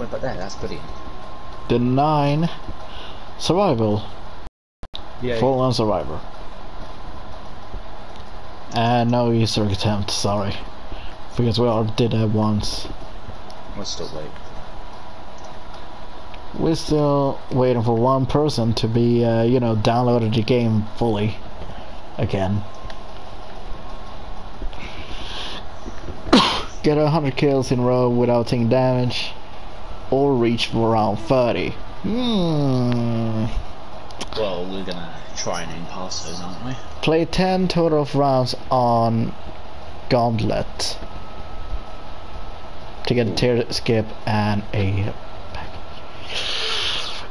went back there. That's brilliant. The 9 survival. Yeah. Full on survivor. And no Easter egg attempt, sorry. Because we already did that once. We're still late. We're still waiting for one person to be, you know, downloaded the game fully. Again. Get 100 kills in a row without taking damage. Or reach for around 30. Well, we're gonna try and aim past those, aren't we? Play 10 total of rounds on Gauntlet to get a tier skip and a package.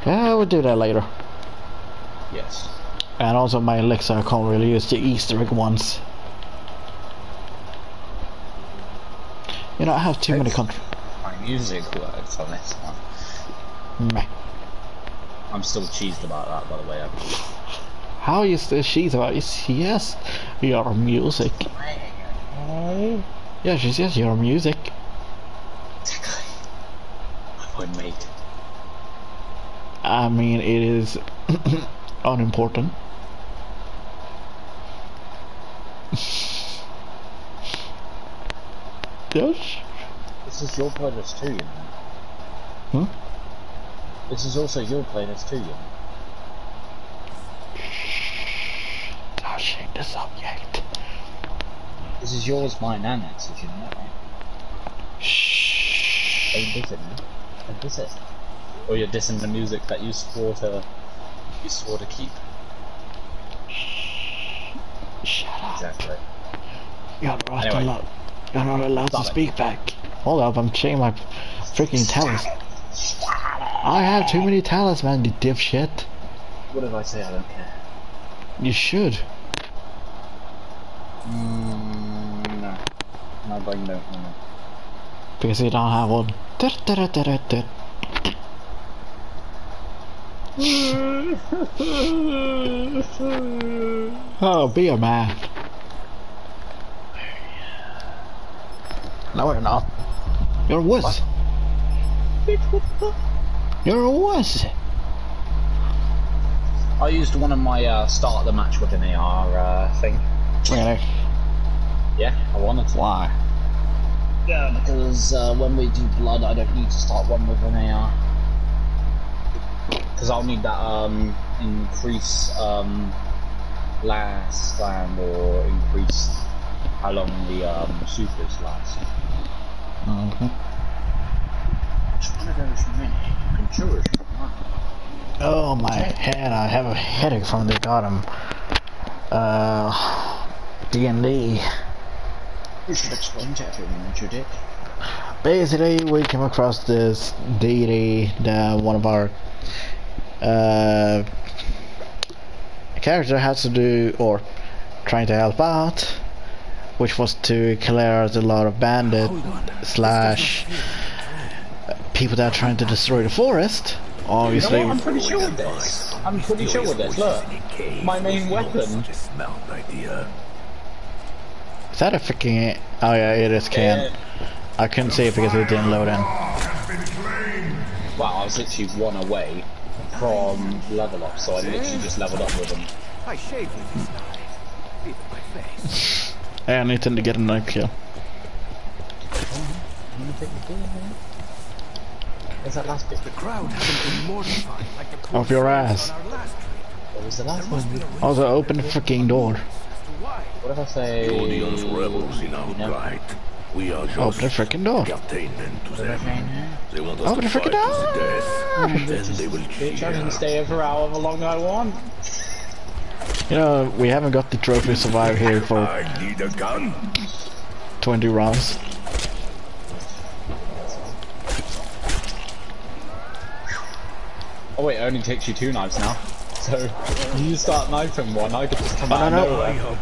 Yeah, we'll do that later. Yes. And also my Alexa, I can't really use the Easter egg ones. You know, I have too many controls. My music works on this one. Meh. I'm still cheesed about that, by the way. How is this she's about? Yes, your music. Yeah, she says your music. Exactly. My point made. I mean, it is unimportant. Yes. This is your playlist too, you know. This is also your playlist too, you know. Touching the subject. This is yours, mine, and X's, you know that, right? Shh. Don't diss it, man. Don't diss it. Or you're dissing the music that you swore to keep. Shut up. Exactly. You're not Anyway. allowed. You're not allowed to speak back. Hold up, I'm checking my freaking talents. I have too many talents, man, you dipshit. What did I say? I don't care. You should. No. No, but no. Because you don't have one. Oh, be a man. No, you're not. You're a wuss. You're a wuss. I used one of my start the match with an AR thing. Really? Yeah, I wanted to. Why? Yeah, because when we do blood, I don't need to start one with an AR. Because I'll need that increase last stand or increase how long the supers last. Which one of those many you can choose from? Oh, my head. I have a headache from the bottom. D&D. You should explain to everyone what you did. Basically, we came across this deity, one of our character has to do, or trying to help out, which was to clear out a lot of bandit slash people that are trying to destroy the forest. Obviously, you know what? I'm pretty sure with this. I'm pretty sure with this. Look, my main weapon. Is that a freaking? Oh yeah, it is can. I couldn't see it because it didn't load in. Wow, I was literally one away from level up, so I literally just leveled up with him. I shaved with this knife. Even my face. Hey, I need to get a knife kill. Where's that last bit? The crowd hasn't been mortified like the poor Off your souls ass. on our last trip. What was the last one? Also, open the freaking door. As to why. What if I say? Audience rebels in our plight. We are just Open the freaking door. entertainment to them. They want us Open to the freaking fight to door. the death. Then they will Bitch, I can cheer. stay here for however long I want. You know, we haven't got the trophy survive here for I need a gun. 20 rounds. Oh wait, it only takes you 2 knives now. So, you start knifing one, I could just come out No, of nowhere.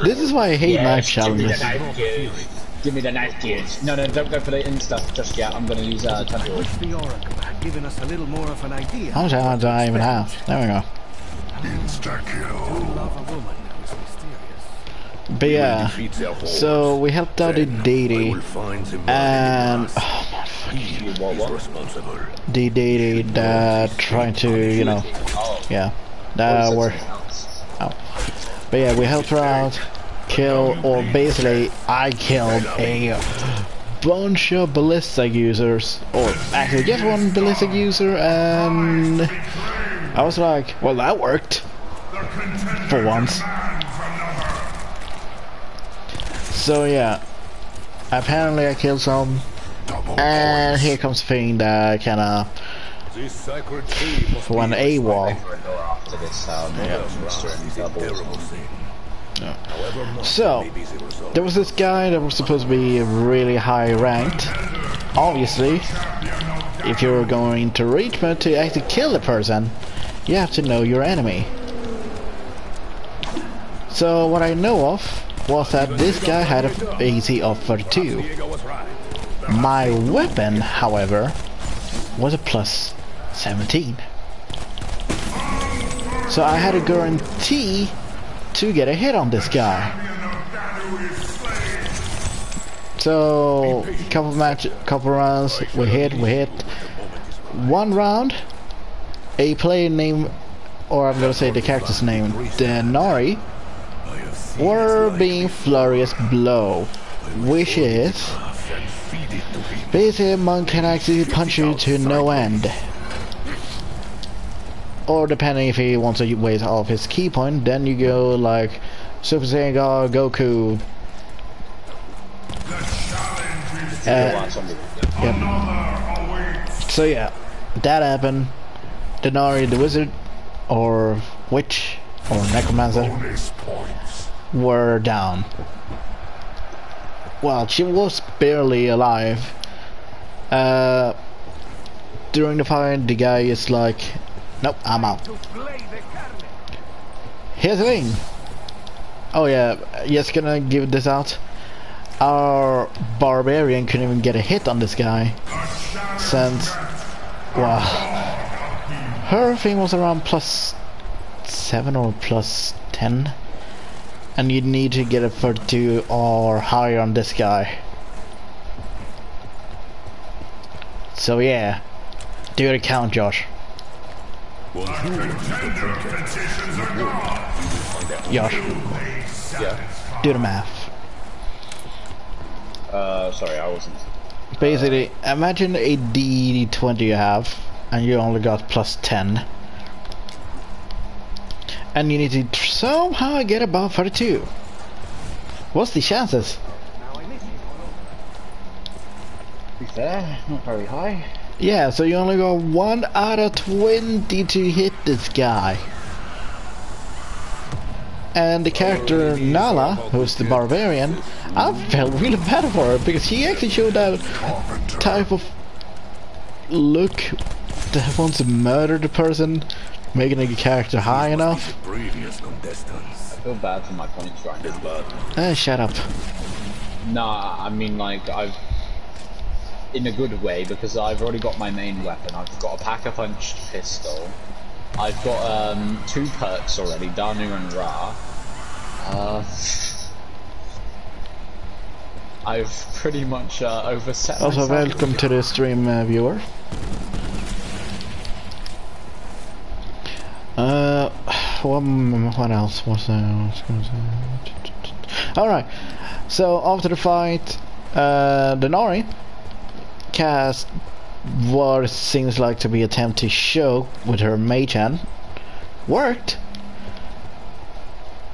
This is why I hate knife Give me the challenges. knife gears. Give me the knife gears. No, don't go for the insta just yet. I'm gonna use tentacle. Wish the Oracle had given us a little more of an idea. How much ammo do I even have? There we go. Insta-kill. Love a woman who is mysterious. But yeah, Defeat their hordes. so we helped out the Then I deity, will find the and murdered mass. oh my You what? Responsible. Trying to, you know, Oh, yeah. oh, We're, oh. But yeah, we helped her out, kill, or basically, I killed a bunch of ballistic users, or actually just one ballistic user, and I was like, well, that worked for once. So yeah, apparently I killed some, and here comes the thing that kinda This sacred tree must went AWOL. after this, So, there was this guy that was supposed to be really high ranked. Obviously, if you're going to reach me to actually kill the person, you have to know your enemy. So what I know of was that this guy had a AC of 32. My weapon, however, was a plus 17. So I had a guarantee to get a hit on this guy. So couple rounds, we hit. One round, a player named, or I'm gonna say the character's name, Denari, were being Furious Blow, which is basically a monk can actually punch you to no end. Or depending if he wants to waste off his key point, then you go like Super Saiyan God, Goku. Yep. So yeah, that happened. Denari the wizard, or witch, or necromancer, were down. Well, she was barely alive. During the fight, the guy is like, nope, I'm out. Here's the thing. Oh yeah, just gonna give this out. Our barbarian couldn't even get a hit on this guy, since, well, her thing was around plus 7 or plus 10, and you need to get a 32 or higher on this guy. So yeah, do the count, Josh. Josh, Yeah. do the math. Sorry, I wasn't. Basically, imagine a D20 you have, and you only got plus 10. And you need to somehow get above 32. What's the chances? To be fair, not very high. Yeah, so you only got 1 out of 20 to hit this guy. And the character Nala, who's the barbarian, I felt really bad for her because she actually showed that type of look that wants to murder the person, making the character high enough. I feel bad for my points right now. Shut up. Nah, I mean like in a good way, because I've already got my main weapon. I've got a pack-a-punch pistol. I've got 2 perks already, Danu and Ra. I've pretty much overset Also, myself. welcome to the stream, viewer. What else was I gonna say? Alright, so after the fight, Denari cast what seems like to be attempt to show with her mage hand. Worked.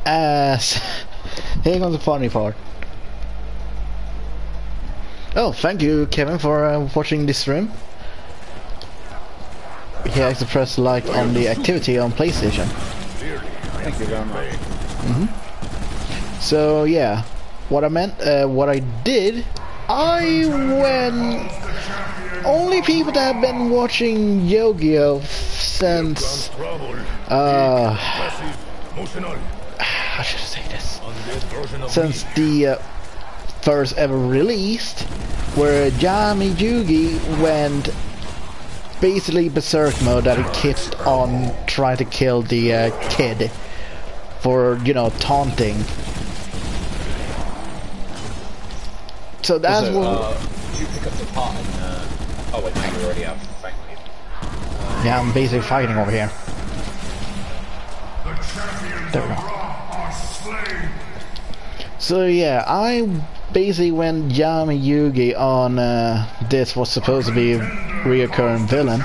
As here comes the funny part. Oh, thank you, Kevin, for watching this stream. He has to press like on the activity on PlayStation. Thank you very much. So yeah, what I meant, what I did, I went. Only people that have been watching Yu-Gi-Oh since how should I say this? Since the first ever released, where Johnny Yugi went basically berserk mode, that he kept on trying to kill the kid for, you know, taunting. So that's what. Did you pick up the part in Oh wait, no, you already have. Thank you. Yeah, I'm basically fighting over here. There we go. So yeah, I basically went Yami Yugi on this was supposed to be a reoccurring villain,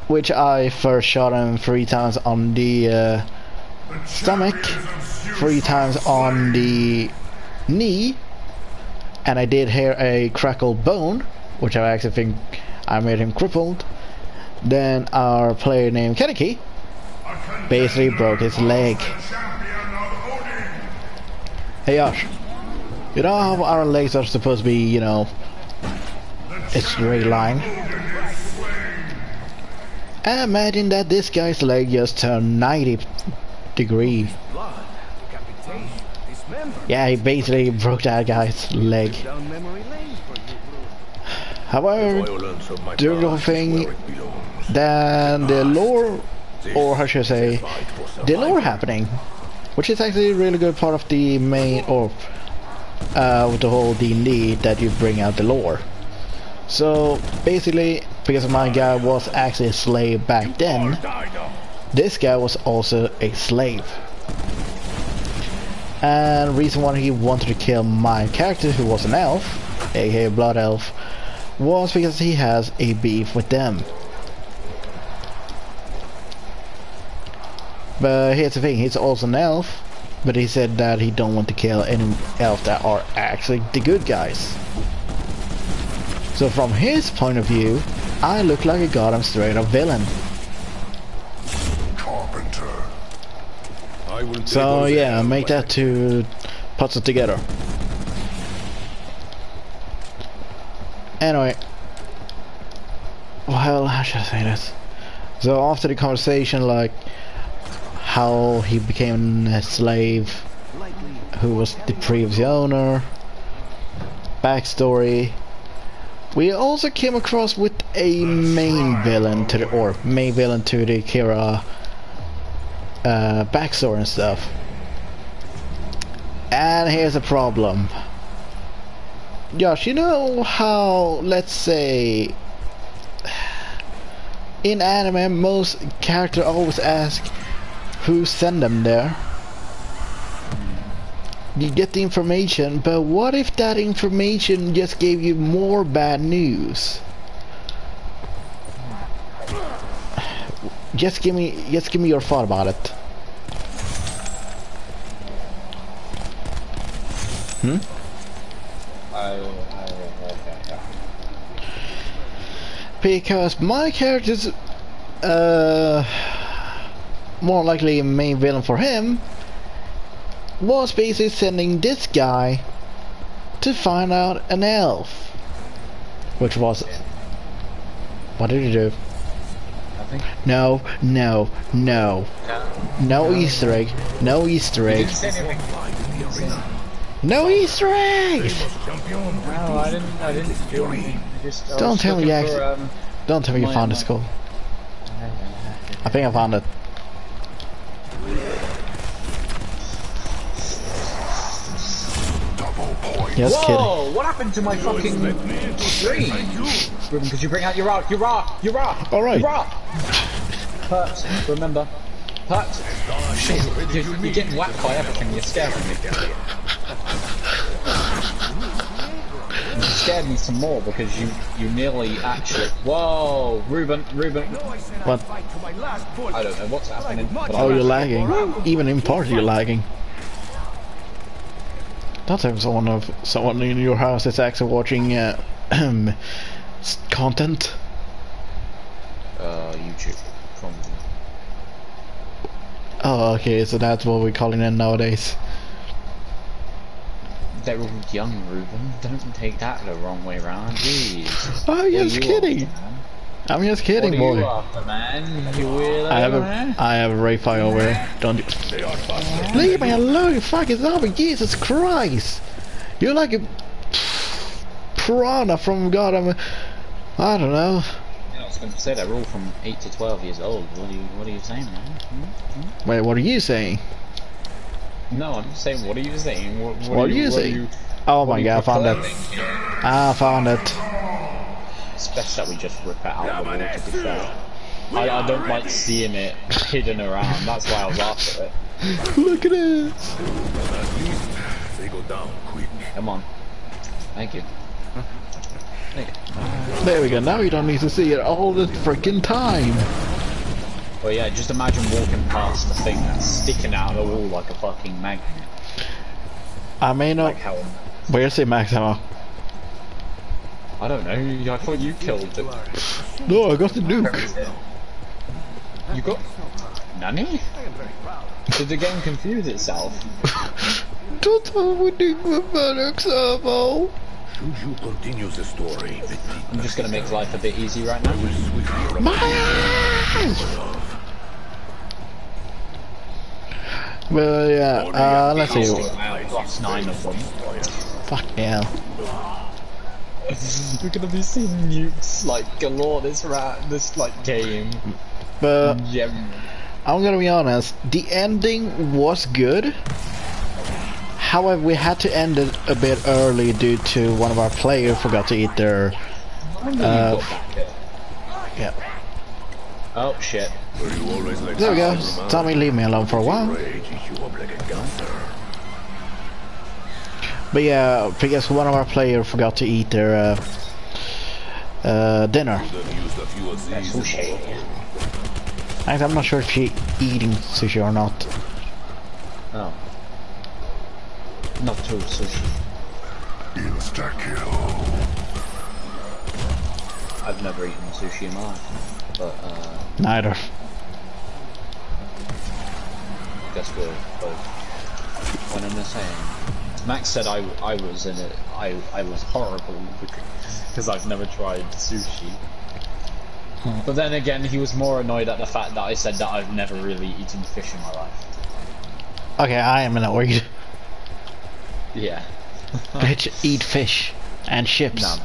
which I first shot him 3 times on the stomach, 3 times on the knee, and I did hear a crackled bone, which I actually think I made him crippled. Then our player named Kaneki basically broke his leg. Hey Josh, you know how our legs are supposed to be, you know, a straight line? Imagine that this guy's leg just turned 90 degree. Yeah, he basically broke that guy's leg. However, doing the whole thing, then the lore, or how should I say, the lore happening, which is actually a really good part of the main, or with the whole D&D, that you bring out the lore. So basically, because my guy was actually a slave back then, this guy was also a slave. And the reason why he wanted to kill my character, who was an elf, aka blood elf, was because he has a beef with them. But here's the thing, he's also an elf, but he said that he don't want to kill any elves that are actually the good guys. So from his point of view, I look like a goddamn straight up villain. Carpenter. So yeah, make that 2 puzzles together. Anyway, well, how should I say this? So after the conversation, like how he became a slave, who was the previous owner, backstory, we also came across with a main villain to the Kira backstory and stuff. And here's the problem. Josh, you know how, let's say, in anime most characters always ask who sent them there? You get the information, but what if that information just gave you more bad news? Just give me your thought about it. Hmm? Okay. Because my character's more likely a main villain for him was basically sending this guy to find out an elf, which was what did he do? Nothing. No Easter egg, no Easter egg, no Easter egg. No, I didn't do anything. Don't tell me don't tell me you found the skull. I think I found it. Just Whoa! kidding. What happened to my fucking screen? Ruben, could you bring out your rock? All right. Your rock! Perks, remember. Perks. Shit, you're getting whacked by everything. You're scaring me. You scared me some more because you nearly actually. Whoa, Ruben. What? I don't know what's happening. But Oh, you're lagging. Even in party, you're lagging. Don't have someone in your house that's actually watching content. YouTube. Oh, okay, so that's what we're calling it nowadays. They're all young, Ruben. Don't take that the wrong way round. Jeez. I'm just kidding. I'm just kidding, What are boy. you after, man? You weirdo, I have a Ray Fire over here. Don't you? Leave me alone, you fucking zombie! Jesus Christ! You're like a piranha from God. I don't know. Yeah, I was going to say they're all from 8 to 12 years old. What are you saying, man? Wait, what are you saying? No, I'm just saying, what are you saying? What are you saying? Oh my god, I found it. I found it. It's best that we just rip it out of the water, to be fair. I don't like seeing it hidden around, that's why I was after it. Look at this! They go down quick. Come on. Thank you. Thank you. There we go, now you don't need to see it all the freaking time. Well, yeah, just imagine walking past the thing that's sticking out of the wall like a fucking magnet. I may not. Like how... Where's the max ammo? I don't know, I thought you killed it. No, I got the nuke. You got... Nani? Did the game confuse itself? Don't tell me with max ammo. Should you continue the story? I'm just gonna make life a bit easy right now. My eyes! Well, yeah, let's see. Plus 9 of them. Fuck yeah. We're gonna be seeing nukes like galore this like game. But Yeah. I'm gonna be honest, the ending was good. However, we had to end it a bit early due to one of our players forgot to eat their. Yeah. Oh shit. There we go. Tommy, leave me alone for a while. But yeah, because one of our players forgot to eat their dinner. Sushi. I'm not sure if she's eating sushi or not. Oh. Not too sushi. Insta-kill. I've never eaten sushi in my life, but Neither. I guess we're both one and the same. Max said I was in it. I was horrible because I've never tried sushi. But then again, he was more annoyed at the fact that I said that I've never really eaten fish in my life. Okay, I am annoyed. Yeah. Bitch, eat fish and chips. No.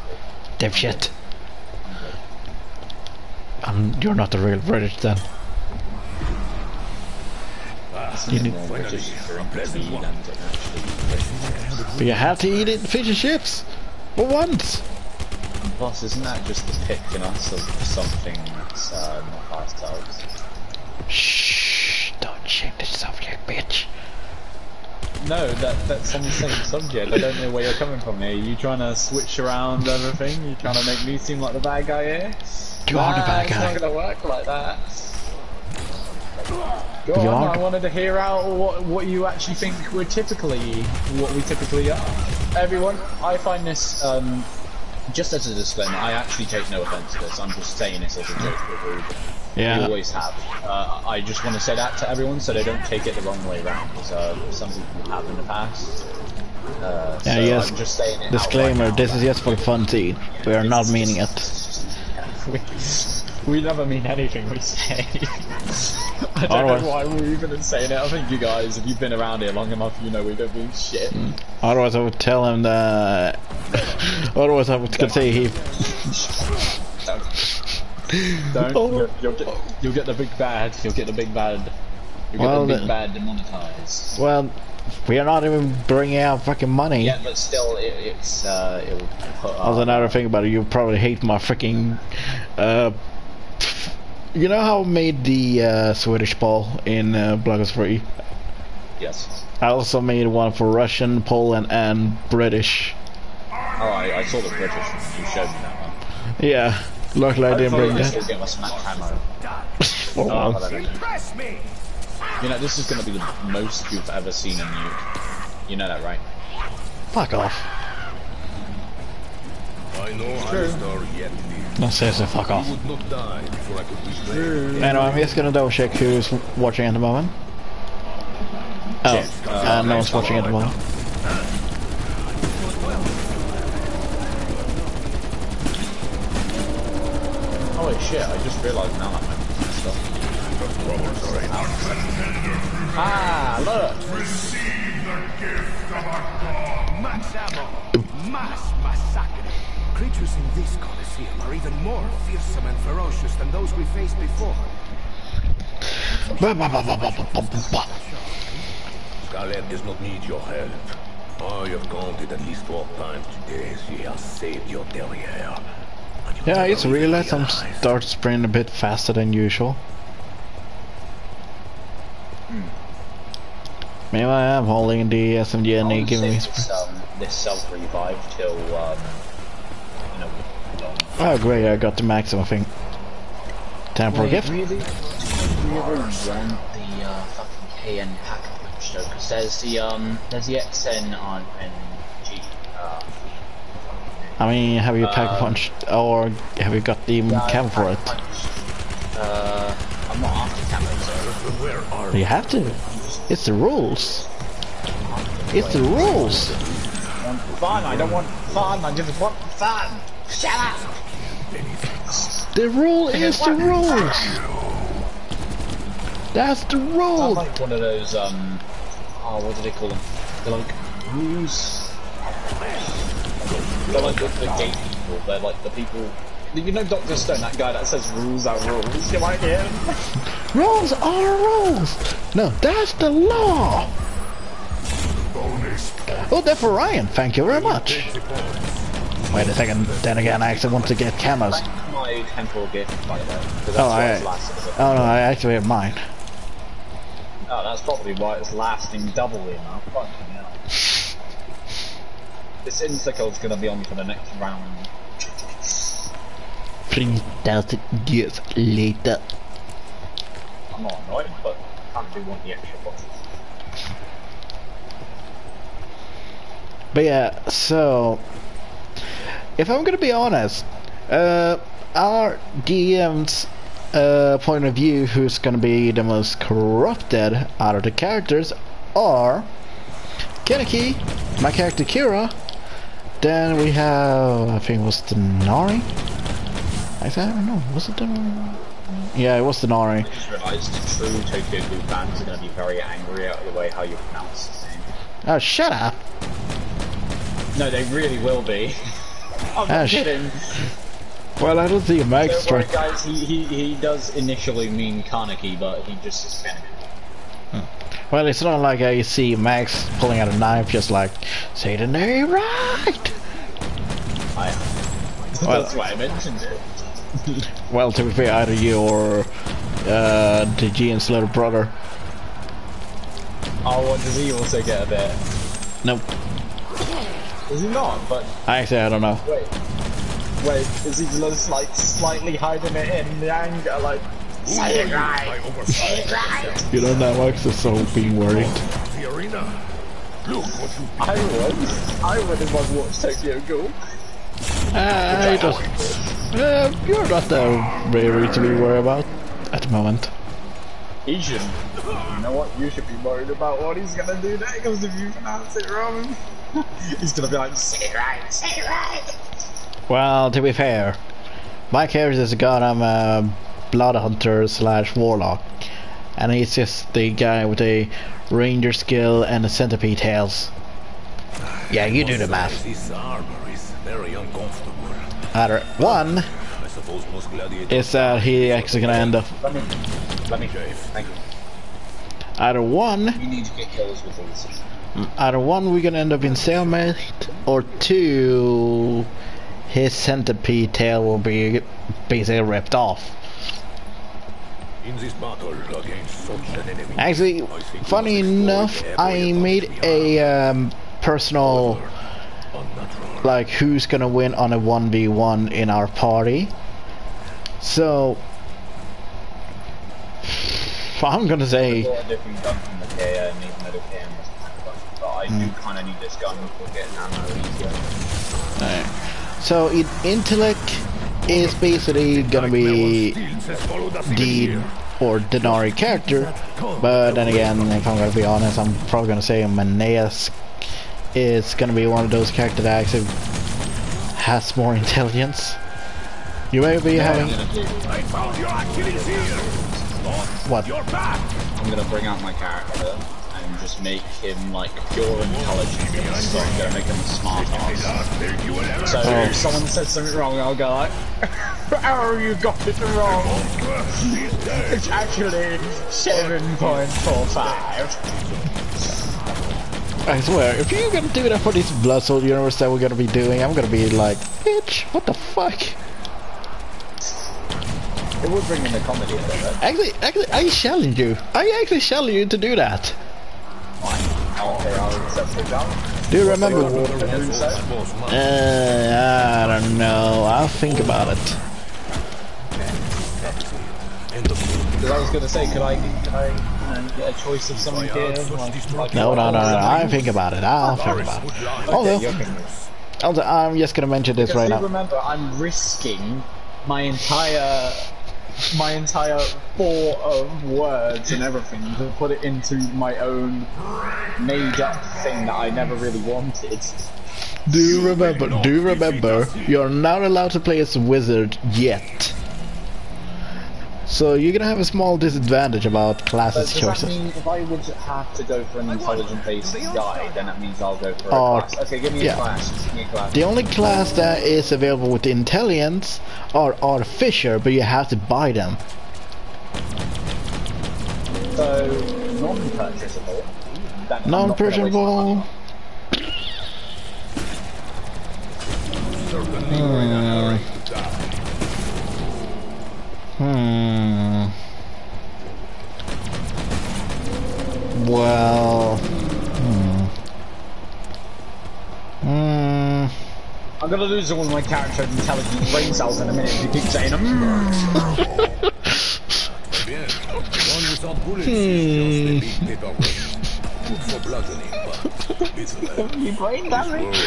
Dipshit. You're not the real British then. You need British drink tea and actually but you have to eat it, fish and chips. For once. Plus, isn't that just depicting us of something that's not ourselves? Shh, don't change the subject, bitch. No, that's on the same subject. I don't know where you're coming from here. You trying to switch around everything? You trying to make me seem like the bad guy here? You are the bad guy. It's not gonna work like that. Go on, I wanted to hear out what you actually think what we typically are. Everyone, I find this, just as a disclaimer, I actually take no offense to this. I'm just saying this as a joke with Ruben. Yeah. We always have. I just want to say that to everyone so they don't take it the wrong way around. Because some people have in the past. Yeah, so yes. I'm just saying it Disclaimer, right this is just for fun tea. We are not meaning it. We never mean anything we say. I don't know why we're even saying it. I think you guys, if you've been around here long enough, you know we don't mean shit. Otherwise I would tell him that... Otherwise I would say he... Don't. You'll get the big bad. You'll get the big bad. You'll get the big bad demonetized. Well, we are not even bringing out fucking money. Yeah, but still, it'll put Also, another thing about it, you probably hate my freaking... you know how I made the Swedish ball in Blockers 3? Yes. I also made one for Russian, Poland, and British. Oh, I saw the British. You showed me that one. Yeah. Luckily I didn't bring that. This will give us max ammo. You know, this is going to be the most you've ever seen in Nuke. You know that, right? Fuck off. I know Alistar yet. No, seriously, fuck off. Would not die before I could replay. Anyway, I'm just gonna double check who's watching at the moment. Oh, no one's watching at the moment. Holy shit, I just realised now that might be messed up. Ah, look! Receive the gift of a god! Max ammo! Mass massacre! Creatures in this Colosseum are even more fearsome and ferocious than those we faced before. Scarlet does not need your help. I have counted at least 4 times today she has saved your derriere. And you Yeah, never it's realized I'm realized. start sprinting a bit faster than usual. Maybe I am holding the SMG and I they would giving me save this self-revive till, oh great, I got the maximum thing. Temporal gift? Really want the fucking KN pack punch though, because there's the XN on NG. I mean, have you pack punched or have you got the cam for it? I'm not after camo, so Where are You have to. It's the rules. It's the rules. I want fun. I don't want fun. I just want fun. Shut up. The rule is the rules. That's the I'm rule. like one of those what do they call them? They're like rules. They're like the gate people. They're like the people. You know Dr. Stone, that guy that says rules are rules. You like him? Rules are rules. No, that's the law. Oh, they're for Ryan. Thank you very much. Wait a second. Then again, I actually want to get camos. Thank my temporal gift, by the way. Because that's Oh, why it's lasting. oh no, I actually have mine. Oh, that's probably why it's lasting double now. Fucking hell. This insta-kill's gonna be on for the next round. 3,000 years later. I'm not annoyed, but I do want the extra boxes. But yeah, so if I'm gonna be honest, our DM's point of view, who's gonna be the most corrupted out of the characters are Kaneki, my character Kira, then we have, I think it was the Nari. I don't know, was it the Nari? Yeah, it was the Nari. I just realised true Tokyo Ghoul fans are going to be very angry at the way how you pronounce his name. Oh, shut up! No, they really will be. I'm not kidding. Well, I don't see a Max Don't worry, strike. guys, he does initially mean Kaneki, but he just is Kaneki. Well, it's not like I see Max pulling out a knife just like, say the name right! Well, That's why I mentioned it. well, to be fair, either you or the GN's little brother. Oh, what, does he also get a bit? Nope. Is he not? But Actually, I don't know. wait, is he just like slightly hiding it in the anger, like say it right, say it right? You know, that Max is so being worried. the arena? Look what you I would if I watched Tokyo Ghoul. You're not very to be worried about at the moment. He shouldn't. You know what? You should be worried about what he's gonna do next if you pronounce it wrong. He's gonna be like, say it right, say it right. Well, to be fair, my character is a goddamn blood hunter / warlock, and he's just the guy with a ranger skill and a centipede tails. Yeah, you do the math. This armor is very uncomfortable. Either one I suppose most gladiators is that he actually gonna end up. Let me, thank you. Either one, You need to get kills with these. either one, we're gonna end up in stalemate, or two, his centipede tail will be basically ripped off. in this battle against such an enemy. Actually, I think funny we must enough, exploit I every made advantage a personal, unnatural. like, who's gonna win on a 1v1 in our party. So I'm gonna say, I've got a different gun from the KA and even though the KM was but I do kind of need this gun for getting ammo easier. so intellect is basically gonna be the ordinary character, but then again, if I'm gonna be honest, I'm probably gonna say Maneas is gonna be one of those characters that actually has more intelligence. You may be having I found your Achilles heel. what? You're back. I'm gonna bring out my character and just make him like pure intelligence. So I'm gonna make him a smart ass. So if someone says something wrong, I'll go like, oh, you got it wrong. It's actually 7.45. I swear, if you're gonna do that for this Blood Soul universe that we're gonna be doing, I'm gonna be like, bitch, what the fuck? It would bring in the comedy a little bit. Actually, I challenge you. I actually challenge you to do that. I'll accept it down. Do you remember? I don't know. I'll think about it. Because I was going to say, could I get a choice of someone here? No. I'll think about it. I'll think about it. Although, I'm just gonna mention this right now. Remember, I'm risking my entire 4 of words and everything to put it into my own made-up thing that I never really wanted. Do you remember? You're not allowed to play as a wizard yet. So you're gonna have a small disadvantage about classes choices. Does that mean if I would have to go for an intelligent-based guy, then that means I'll go for a class? Okay, give me a class. Give me a class. The only class that is available with intelligence are Artificer, but you have to buy them. So, non-purchasable. Non-purchasable. Well. I'm gonna lose all my character intelligence brain cells in a minute if you keep saying them. You brain damage.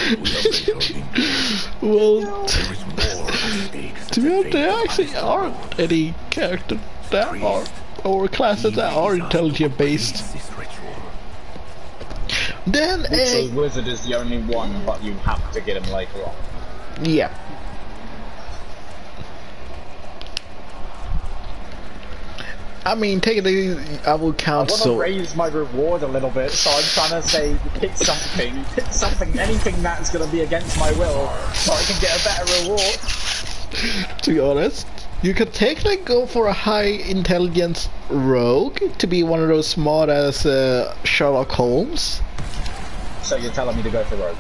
Well, to be honest, there actually aren't any characters that are, or classes that are intelligent based. Then So wizard is the only one, but you have to get him later on. Yeah. I mean, take it easy, I will count. I want to raise my reward a little bit, so I'm trying to say pick something, anything that's going to be against my will, so I can get a better reward. To be honest, you could technically go for a high intelligence rogue to be one of those smart as Sherlock Holmes. So you're telling me to go for rogue?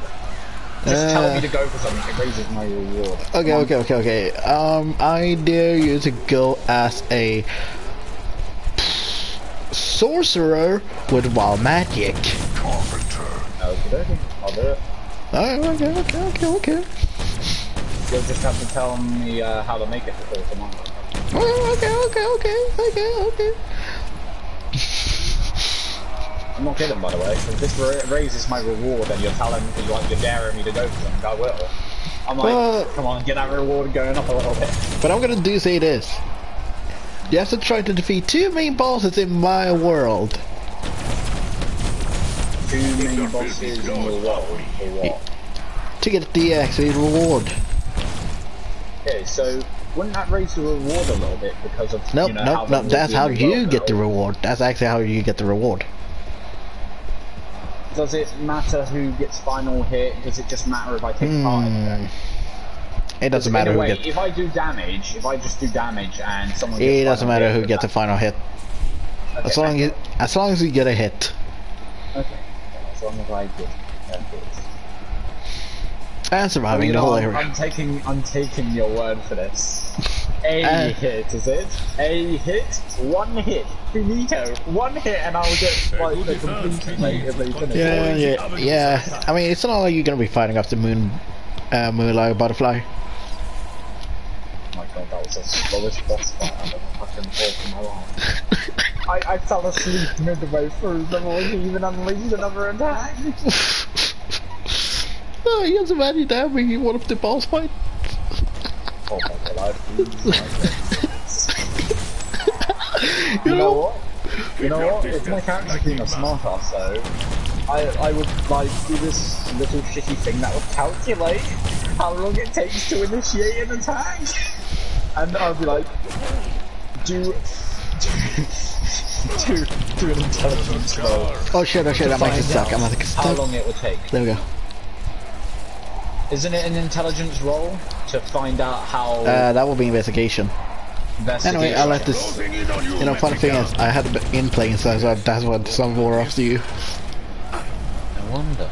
Just tell me to go for something, it raises my reward. Okay. I dare you to go as a sorcerer with wild magic. Okay, I'll do it. Okay. You'll just have to tell me how to make it before tomorrow. Okay. I'm not kidding, by the way. If this raises my reward and you're daring me to go for something, I will. I'm like, come on, get that reward going up a little bit. But I'm gonna say this. You have to try to defeat 2 main bosses in my world. 2 main bosses in your world, for what? To get the actual reward. Okay, so wouldn't that raise the reward a little bit because of Nope, that's how you get the reward. That's actually how you get the reward. Does it matter who gets final hit? Does it just matter if I take part in it? It doesn't matter who gets. If I do damage, if I just do damage and someone It doesn't matter who gets the final hit. Okay, as long as you get a hit. Okay, as long as I get a hit. And surviving the whole area. I'm taking your word for this. A hit, is it? A hit, 1 hit, finito, 1 hit, and I'll get like the complete mate if they finish. Yeah. I mean, it's not like you're gonna be fighting off the moonlight butterfly. Oh my god, that was the slowest boss fight I've ever fucking fought in my life. I fell asleep midway through before he even unleashed another attack. No, he has a very damage in one of the boss fights. Oh my god, You know what? If my character's being a smart ass though, I would like do this little shitty thing that would calculate how long it takes to initiate an attack. And I'll be like, do an intelligence roll. Oh shit, that makes it suck. I'm like, how long it would take. There we go. Isn't it an intelligence roll to find out how? That will be investigation. Anyway, I'll let this. You know, funny thing is, I had a bit in playing, so that's what some more after you. wonder.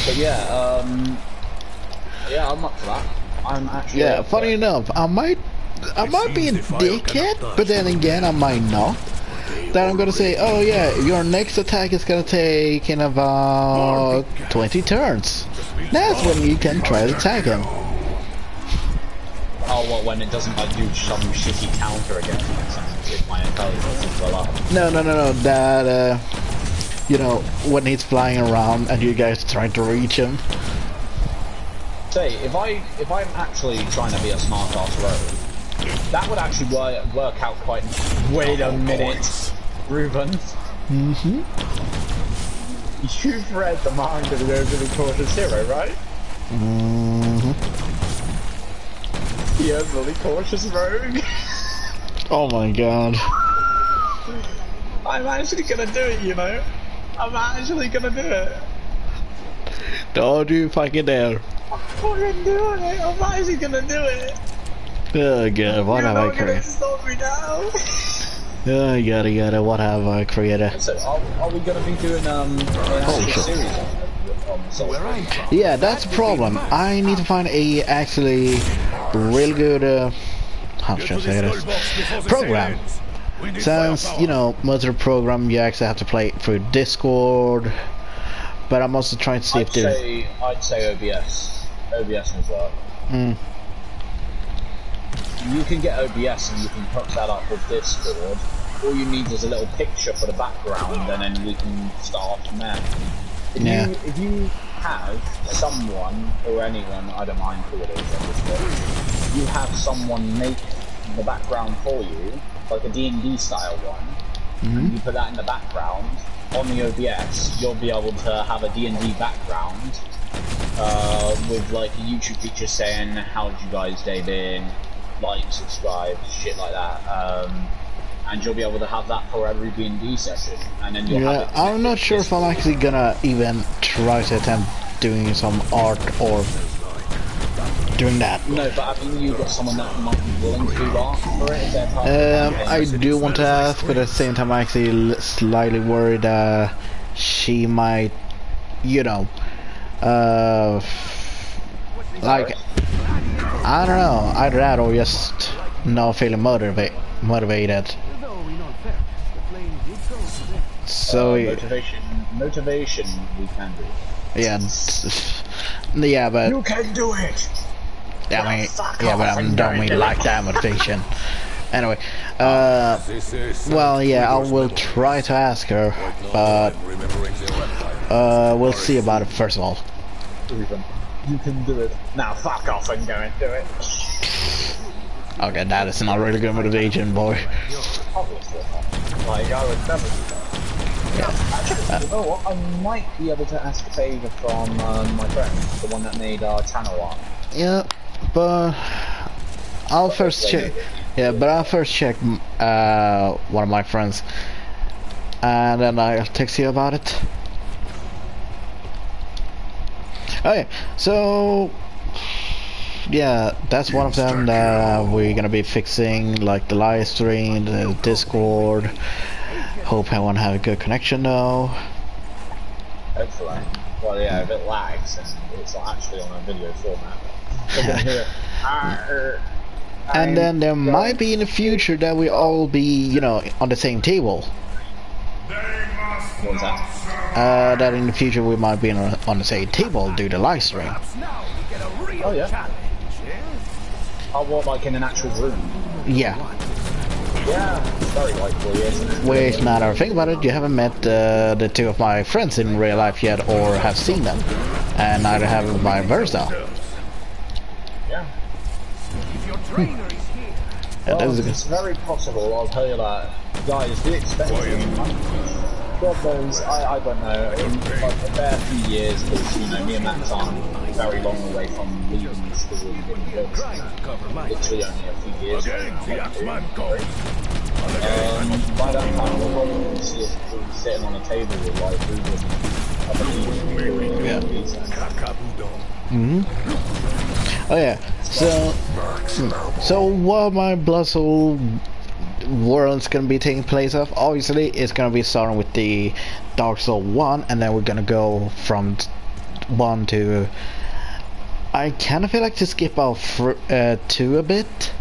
But yeah, yeah, I'm up for that. I'm actually. Yeah, funny enough, I might be a dickhead, but then again, I might not. Then I'm gonna say, oh yeah, your next attack is gonna take in about 20 turns. That's when you can try to attack him. Oh, well, when it doesn't like do some shitty counter against me, if my intelligence is well up. No. That you know, when he's flying around and you guys trying to reach him. Say, if I'm actually trying to be a smart ass rogue, that would actually work out quite. Wait a minute, Ruben. Mm-hmm. You've read the mind of the overly cautious hero, right? Mm-hmm. The overly cautious rogue. Oh my god. I'm actually gonna do it, you know. I'm actually gonna do it. Don't you fucking dare. I'm fucking doing it. I'm actually gonna do it. Oh god, what have I You're not gonna created? stop me now. Oh yada, what have I created? So, are we gonna be doing an actual shit. series on Where I'm from. Yeah, that's the problem. I need to find a actually real good how should I say this? Program. Since, you know, most of the program you actually have to play through Discord. But I'm also trying to see if there's I'd say OBS. OBS will work. Mm. You can get OBS and you can hook that up with Discord. All you need is a little picture for the background, and then we can start from there. If you have someone or anyone, I don't mind who it is, obviously, you have someone make the background for you, like a D&D style one, and you put that in the background on the OBS, you'll be able to have a D&D background with like a YouTube feature saying how'd you guys day been, like, subscribe, shit like that, and you'll be able to have that for every D&D session, and then you'll have it. I'm not sure if I'm actually gonna even try to attempt doing some art or doing that. No, but I mean, you've got someone that might be willing to do art for it if they're part of the I do want to ask, but at the same time I'm actually slightly worried she might, you know, like, I don't know, either that or just not feeling motivated. So motivation we can do. Yeah, but You can do it. I mean, yeah, but I don't mean like that motivation. Anyway, well, yeah, I will try to ask her, but we'll see about it first of all. Ruben, you can do it. Now fuck off and go and do it. Okay, that is not really good motivation, boy. Obviously not. Like, I would never do that. Actually, you know what? I might be able to ask a favour from my friend, the one that made our channel art. Yeah, but I'll first check. Yeah, but I'll first check one of my friends, and then I'll text you about it. Okay, so yeah, that's one of them that we're gonna be fixing, like the live stream, the Discord. Hope everyone have a good connection though. Excellent. Well, yeah, if it lags and it's not actually on a video format. You're gonna hear, And then there might be in the future that we all be, you know, on the same table. What was that? That in the future we might be on the same table due to live stream. Oh yeah. Oh, what, like in an actual room? Yeah. Yeah, it's very likely, isn't it? Which, now that I think about it, you haven't met the two of my friends in real life yet, or have seen them, and neither have vice versa. Yeah. Yeah, Well, it's very possible, I'll tell you that. Guys, be expecting. God knows, I don't know, in like a fair few years, because, you know, me and Max aren't very long away from leaving school and getting jobs. Literally only a few years away. By that time, we'll probably see us sitting on a table with like Ruben and other people. Oh yeah, so while my blood soul world's gonna be taking place of. Obviously, it's gonna be starting with the Dark Souls 1, and then we're gonna go from 1 to. I kind of feel like to skip out 2 a bit.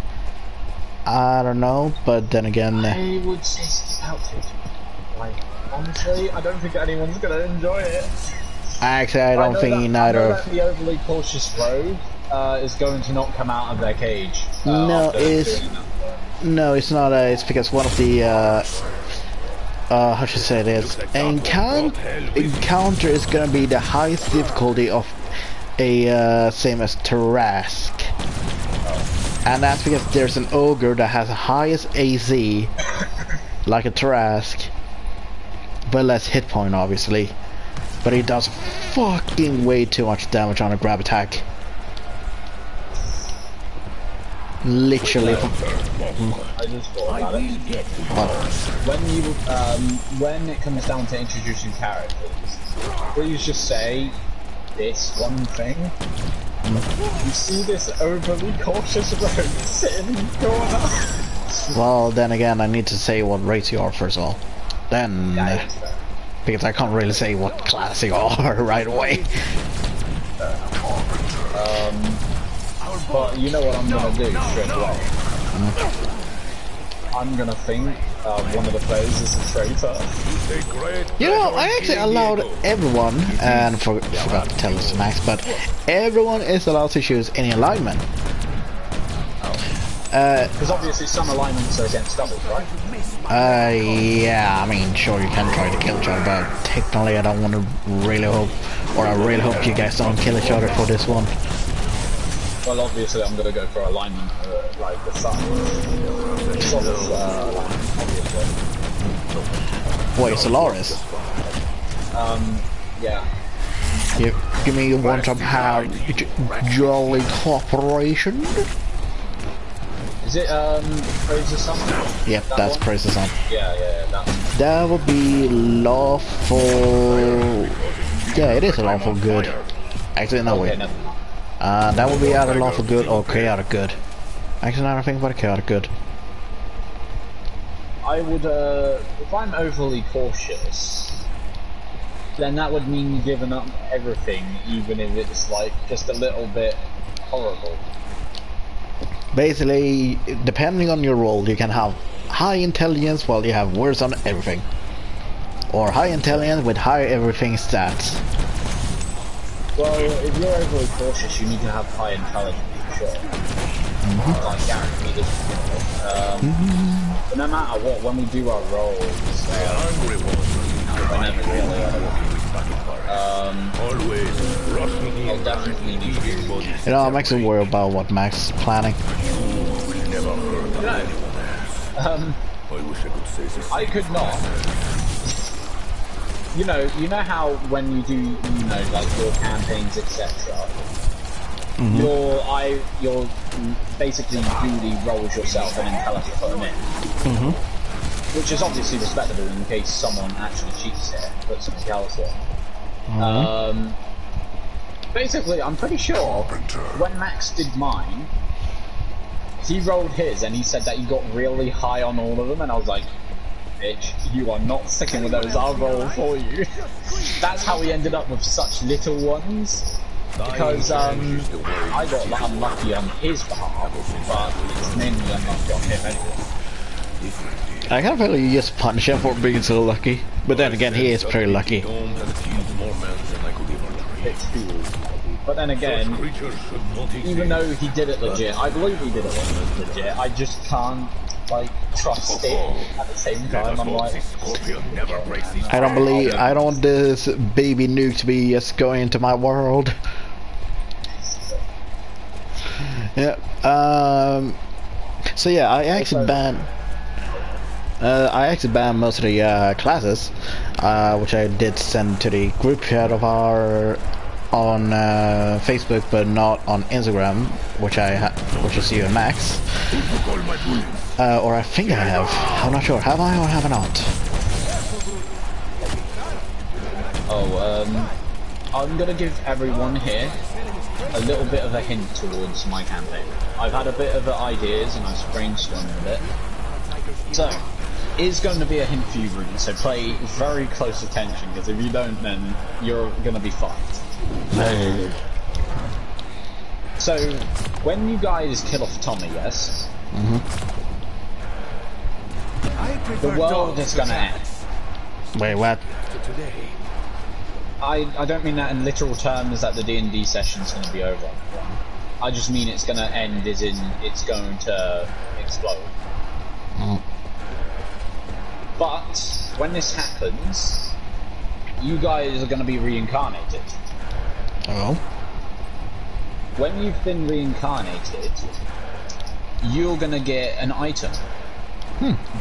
I don't know, but then again, I would say skip out 2. Like, honestly, I don't think anyone's gonna enjoy it. actually, I don't think neither. I know that the overly cautious rogue is going to not come out of their cage. No, it's not. It's because one of the how should I say this? Encounter is gonna be the highest difficulty of a same as Tarask, and that's because there's an ogre that has the highest AC, like a Tarask, but less hit point obviously. But he does fucking way too much damage on a grab attack. Literally. I just thought about it. When it comes down to introducing characters, please just say this one thing. You see this overly cautious rogue sitting in the corner? Well, then again, I need to say what race you are first of all. Then, because I can't really say what class you are right away. But you know what I'm gonna do straight away? I'm gonna think one of the players is a traitor. You know, I actually allowed everyone, and forgot to tell this to Max, but everyone is allowed to choose any alignment. Because obviously some alignments are against doubles, right? Yeah, I mean, sure, you can try to kill each other, but technically I don't want to really hope, or I really hope you guys don't kill each other for this one. Well, obviously I'm gonna go for alignment, like the sun. Wait, Solaris? Yeah. Give me one to have jolly cooperation. Is it, Praise the Sun? Yep, that's Praise the Sun. Yeah, that would be lawful. Yeah, it is a lawful good. Actually, no, wait. That would be either lawful good or chaotic good. Actually, now I think about chaotic good. I would, if I'm overly cautious, then that would mean giving up everything, even if it's like just a little bit horrible. Basically, depending on your role, you can have high intelligence while you have worse on everything, or high intelligence with high everything stats. Well, if you're overly cautious, you need to have high intelligence, for sure. Like guaranteed. But no matter what, when we do our rolls, whenever really, I'll definitely need to. You know, I'm actually worried about what Max is planning. I could not. You know how when you do, like your campaigns, etc. You're basically duly rolls yourself and intelligence put them in. Which is obviously respectable in case someone actually cheats it and puts something else in. Basically, I'm pretty sure when Max did mine, he rolled his and he said that he got really high on all of them, and I was like, bitch, you are not sticking with those, I'll roll for you. That's how we ended up with such little ones, because I got unlucky on his behalf, but it's mainly unlucky on him anyway. I kind of feel like you just punish him for being so lucky, but then again, he is pretty lucky. But then again, even though he did it legit, I believe he did it legit, I just can't, like, trust it at the same time. I'm like, I don't want this baby nuke to be just going into my world. Yeah, so yeah, I actually banned most of the classes, which I did send to the group chat of our on Facebook, but not on Instagram, which is you and Max. Or I think I have. I'm not sure. Have I or have I not? I'm gonna give everyone here a little bit of a hint towards my campaign. I've had a bit of ideas and I've brainstormed a bit. So, is going to be a hint for you, Ruben, so pay very close attention, because if you don't, then you're going to be fucked. So, when you guys kill off Tommy, yes? The world is going to end. Wait, what? Today. I don't mean that in literal terms that the D&D session's going to be over. I just mean it's going to end as in it's going to explode. But when this happens, you guys are going to be reincarnated. Oh. When you've been reincarnated, you're going to get an item.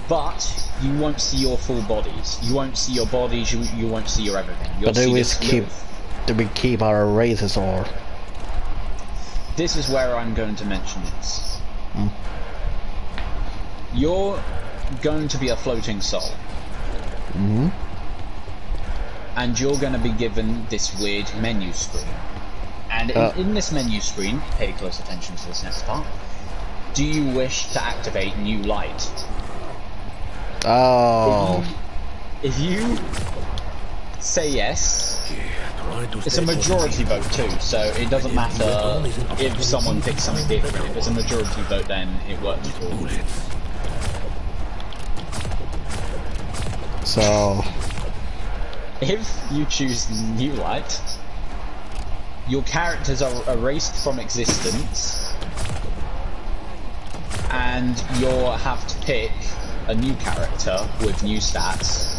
But you won't see your full bodies. You won't see your bodies, you won't see your everything. You'll But do we keep our races, or? This is where I'm going to mention this. You're going to be a floating soul. And you're going to be given this weird menu screen. And in this menu screen, pay close attention to this next part, do you wish to activate new light? Oh. If you say yes, it's a majority vote too, so it doesn't matter if someone picks something different. If it's a majority vote, then it works for all. So, if you choose new light, your characters are erased from existence, and you'll have to pick a new character with new stats,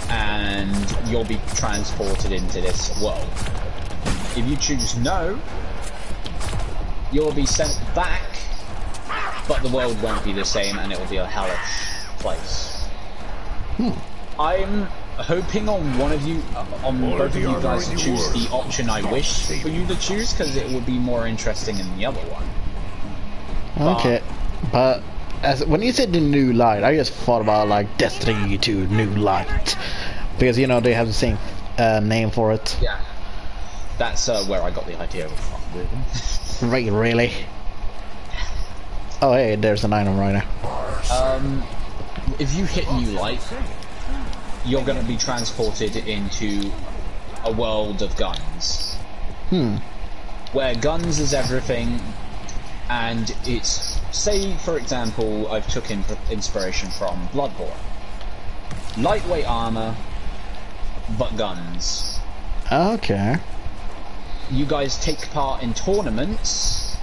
and you'll be transported into this world. If you choose no, you'll be sent back, but the world won't be the same, and it will be a hellish place. I'm hoping on both of you guys to choose the option I wish for you to choose, because it would be more interesting than the other one. okay, but when you said the new light, I just thought about like Destiny 2 New Light, because you know they have the same name for it. Yeah, that's where I got the idea from. Really? Oh hey, there's an item right now. If you hit new light, you're going to be transported into a world of guns. Where guns is everything, and it's, say for example, I've took inspiration from Bloodborne. Lightweight armor, but guns. Okay. You guys take part in tournaments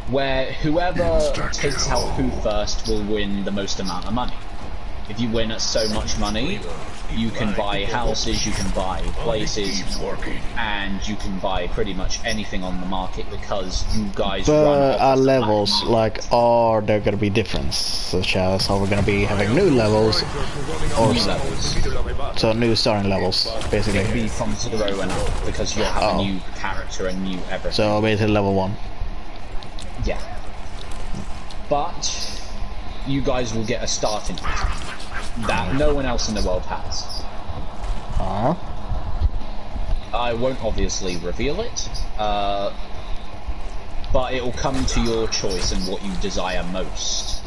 where whoever takes out who first will win the most amount of money. If you win so much money, you can buy houses, you can buy places, and you can buy pretty much anything on the market because you guys run our levels, like, are there gonna be different? Such as, are we gonna be having new levels? Or new levels. So new starting levels, basically. It'll be from 0 and up, because you'll have a new character and new everything. So basically level 1. Yeah. But you guys will get a starting item that no one else in the world has. I won't obviously reveal it, but it will come to your choice and what you desire most.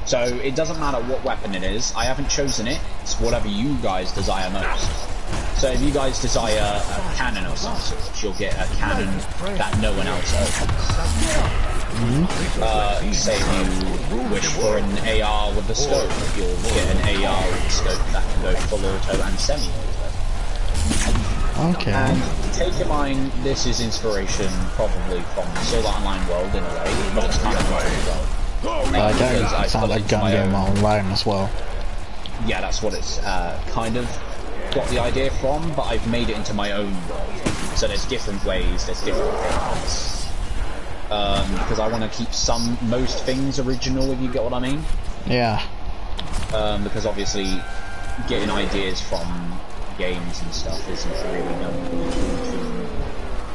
So it doesn't matter what weapon it is, I haven't chosen it, it's whatever you guys desire most. So if you guys desire a cannon or some sort, you'll get a cannon that no one else owns. Say you wish for an AR with a scope, you'll get an AR with a scope that can go full auto and semi-auto. Okay. And take in mind, this is inspiration probably from the Sword Art Online world in a way, but it's kind of my own world. It sounds like Gun Game Online as well. Yeah, that's what it's kind of got the idea from, but I've made it into my own world. So there's different ways, there's different things. Because I want to keep most things original, if you get what I mean. Yeah. Because obviously, getting ideas from games and stuff isn't really known.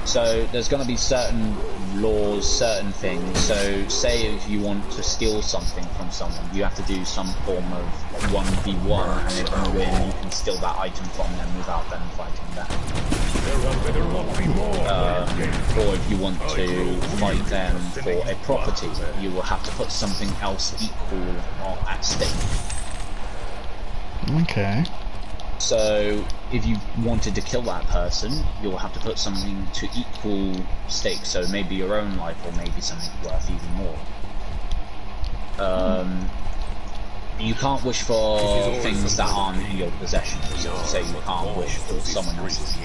So there's going to be certain laws, certain things. So say if you want to steal something from someone, you have to do some form of 1v1, and if you win, you can steal that item from them without them fighting back. Or if you want to fight them for a property, you will have to put something else equal at stake. Okay. So, if you wanted to kill that person, you'll have to put something to equal stake, so maybe your own life, or maybe something worth even more. You can't wish for things that aren't in your possession, so say you can't wish for someone else's.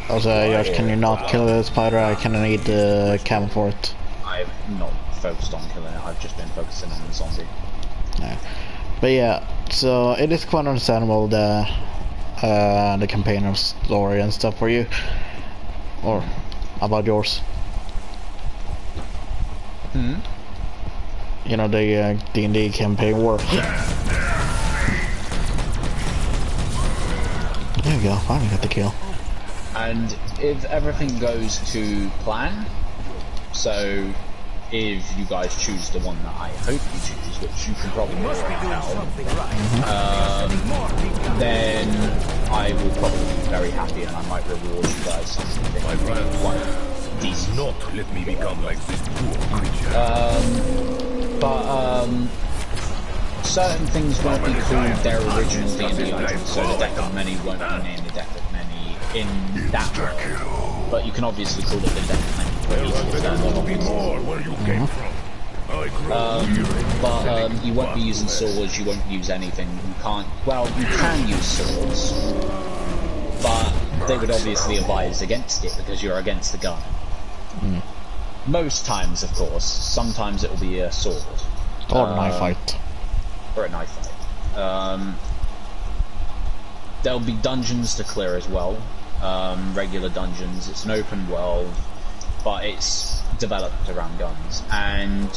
Also, Josh, can you not kill the spider? I kinda need the camel for it. I've not focused on killing it, I've just been focusing on the zombie. Yeah. But yeah, so it is quite understandable the campaign story and stuff for you. Or about yours. You know, the D&D campaign war. There we go, finally got the kill. And if everything goes to plan, so if you guys choose the one that I hope you choose, which you can probably tell, then I will probably be very happy and I might reward you guys something quite decent. Not let me become like this poor creature. Certain things won't be called their original D&D items, so the deck of many won't be named the deck of many in that world. But you can obviously call it the deck of many for easy but you won't be using swords, you won't use anything, you can't, well, you can use swords, but they would obviously advise against it because you're against the gun. Most times, of course. Sometimes it will be a sword. Or a knife fight. Or a knife fight. There'll be dungeons to clear as well. Regular dungeons. It's an open world, but it's developed around guns. And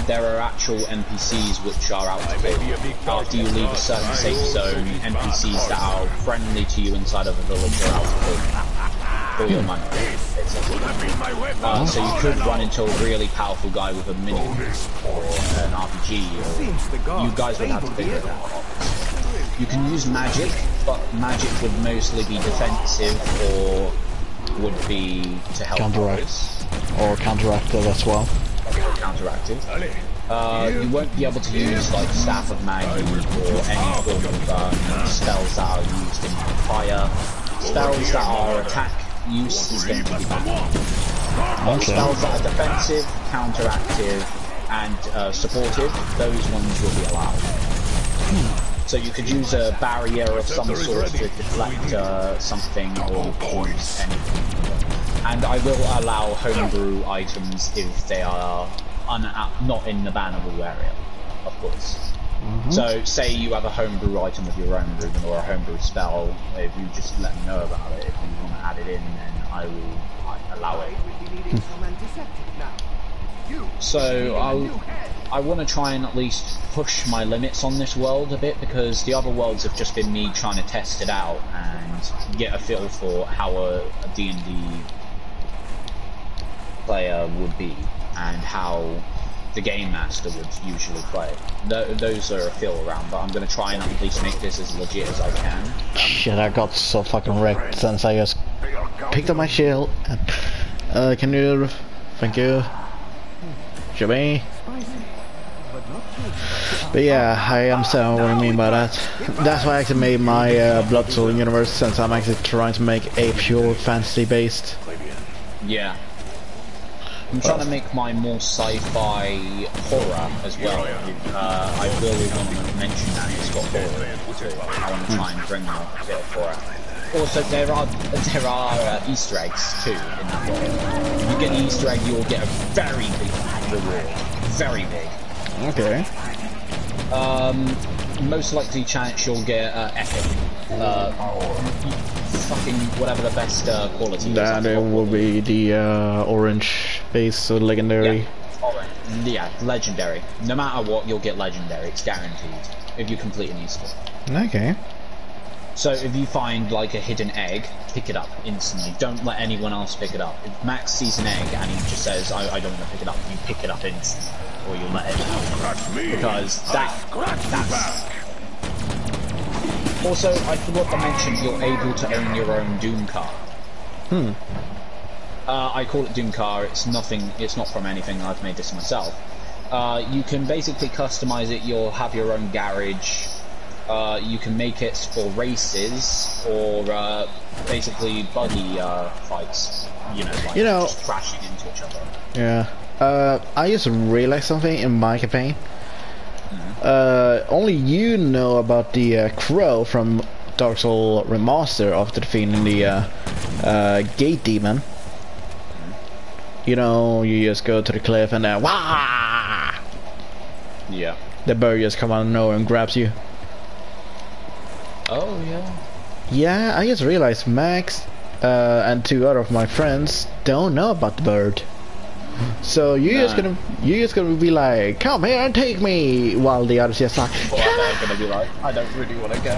there are actual NPCs which are out to kill. After you leave a certain safe zone, NPCs that are friendly to you inside of a village are out to kill for your money. So you could run into a really powerful guy with a mini or an RPG, or you guys would have to figure it out. You can use magic, but magic would mostly be defensive or would be to help others. Or counteractive as well. Counteractive. You won't be able to use like Staff of Magie or any form of spells that are used in fire. Spells that are attack use is going to be banned. Spells that are defensive, counteractive, and supportive, those ones will be allowed. So you could use a barrier of some sort to deflect something or use anything. And I will allow homebrew items if they are not in the bannable area, of course. So, say you have a homebrew item of your own, Ruben, or a homebrew spell, if you just let me know about it, if you want to add it in, then I will allow it. So, I want to try and at least push my limits on this world a bit, because the other worlds have just been me trying to test it out and get a feel for how a D&D player would be, and how the Game Master would usually play. Those are a feel around, but I'm going to try and at least make this as legit as I can. Shit, I got so fucking wrecked since I just picked up my shield. Can you... Thank you. Jimmy. But yeah, I understand what I mean by that. That's why I actually made my Blood Soul universe, since I'm actually trying to make a pure fantasy based. Yeah. I'm trying to make mine more sci-fi horror as well. I will want to mention that it's got horror in it too. I want to try and bring out a bit of horror. Also, there are Easter eggs too in that world. If you get an Easter egg, you will get a very big reward. Very big. Okay. Most likely chance you'll get epic. Fucking whatever the best quality is. That will be the orange base, so legendary. Yeah, legendary. No matter what, you'll get legendary. It's guaranteed if you complete an Easter. Okay. So if you find like a hidden egg, pick it up instantly. Don't let anyone else pick it up. If Max sees an egg and he just says, I don't want to pick it up, you pick it up instantly, or you'll let it out. Because that's Also, I forgot to mention you're able to own your own Doom car. I call it Doom car. It's nothing. It's not from anything. I've made this myself. You can basically customize it. You'll have your own garage. You can make it for races or basically buggy fights. Like just crashing into each other. Yeah. I just realized something in my campaign. Only you know about the crow from Dark Souls Remaster after defeating the gate demon. You just go to the cliff and then wah! Yeah. The bird just comes out of nowhere and grabs you. Oh yeah. Yeah, I just realized Max and 2 other of my friends don't know about the bird. So you're just gonna be like, come here and take me, while the others just like, well, they're gonna be like, I don't really want to go.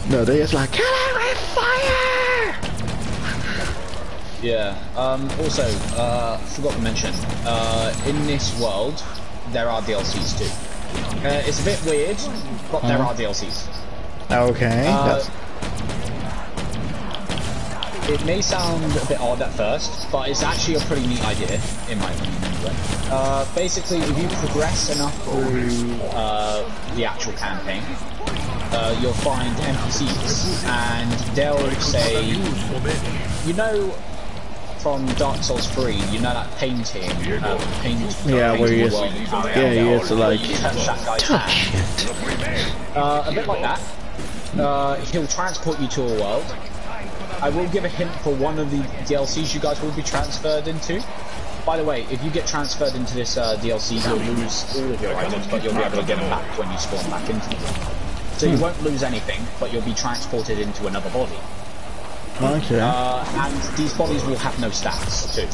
No, they're just like, kill it with fire! Yeah. Also, forgot to mention, in this world, there are DLCs too. It's a bit weird, but there are DLCs. Okay. It may sound a bit odd at first, but it's actually a pretty neat idea, in my opinion anyway. Basically, if you progress enough through the actual campaign, you'll find NPCs, and they'll say, from Dark Souls 3, that painting, yeah, where you it's like, touch it. A bit like that. He'll transport you to a world. I will give a hint for one of the DLCs you guys will be transferred into. By the way, if you get transferred into this DLC, you'll lose all of your items, but you'll be able to get them back when you spawn back into them. So you won't lose anything, but you'll be transported into another body. Okay. And these bodies will have no stats, too.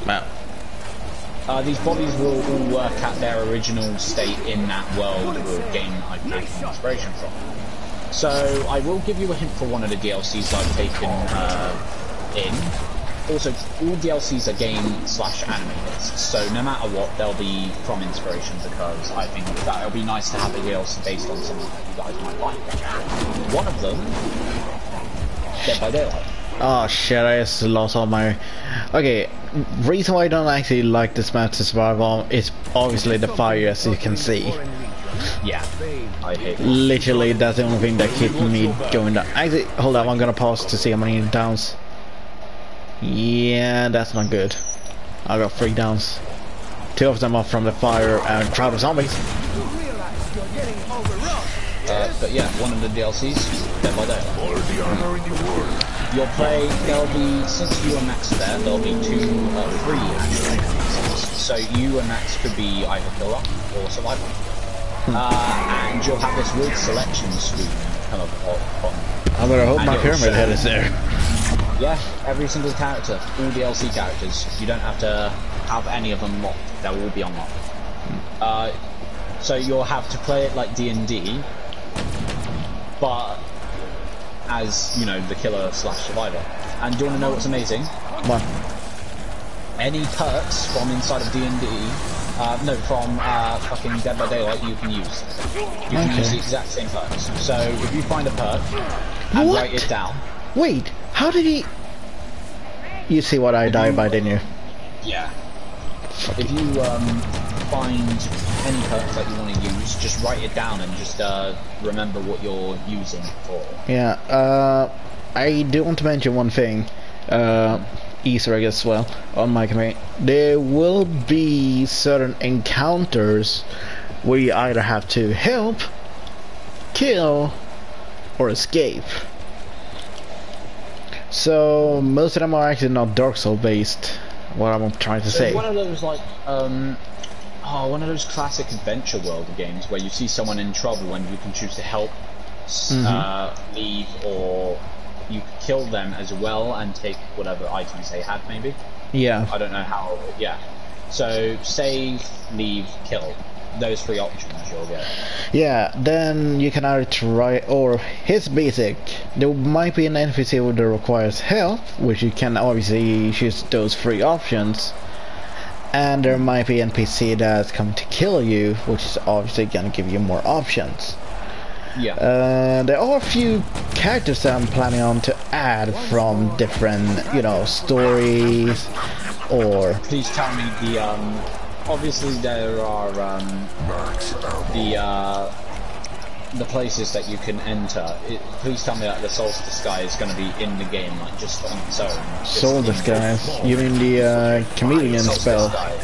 Wow. These bodies will all work at their original state in that world or game I've taken inspiration from. So I will give you a hint for one of the DLCs I've taken in. Also, all DLCs are game/animated, so no matter what, they'll be from inspiration, because I think that it'll be nice to have a DLC based on something that you guys might like. One of them, Dead by Daylight. Oh shit, I just lost all my... Okay, reason why I don't actually like this map to survive on is obviously the fire, as you can see. Yeah, I hate it. Literally, that's the only thing that keeps me going down. Actually, hold up, I'm gonna pause to see how many downs. Yeah, that's not good. I got 3 downs. 2 of them are from the fire and crowd of zombies. But yeah, one of the DLCs, Dead by Daylight. All the armor in the world. You'll play, there'll be, since you and Max are there, there'll be 3 actually. So you and Max could be either killer or survivor. And you'll have this weird selection screen kind of on. I'm gonna hope my pyramid head is there. Yeah, every single character, all DLC characters. You don't have to have any of them locked, they'll all be unlocked. So you'll have to play it like D&D, but as, the killer/survivor. And do you want to know what's amazing? What? Any perks from inside of D&D, from fucking Dead by Daylight you can use. You can use the exact same perks. So if you find a perk and write it down. Wait, how did he... You see what I died by, didn't you? Yeah. If you find any perks that you want to use, just write it down and just remember what you're using it for. Yeah, I do want to mention one thing. Easter egg as well on my campaign. There will be certain encounters where you either have to help, kill, or escape. So most of them are actually not Dark Souls based. What I'm trying to say. One of those like one of those classic adventure world games where you see someone in trouble and you can choose to help, leave, or you could kill them as well and take whatever items they had, maybe. Yeah. I don't know how. Yeah. So save, leave, kill. Those 3 options you'll get. Yeah. Then you can either try, or his basic. There might be an NPC that requires help, which you can obviously choose those 3 options. And there might be an NPC that's coming to kill you, which is obviously gonna give you more options. Yeah. There are a few characters that I'm planning on to add from different, you know, stories, or... Please tell me the, obviously there are, the places that you can enter. Please tell me that the Solstice guy is going to be in the game, like, just on its own. Solstice guys? You mean the, chameleon spell? Guy.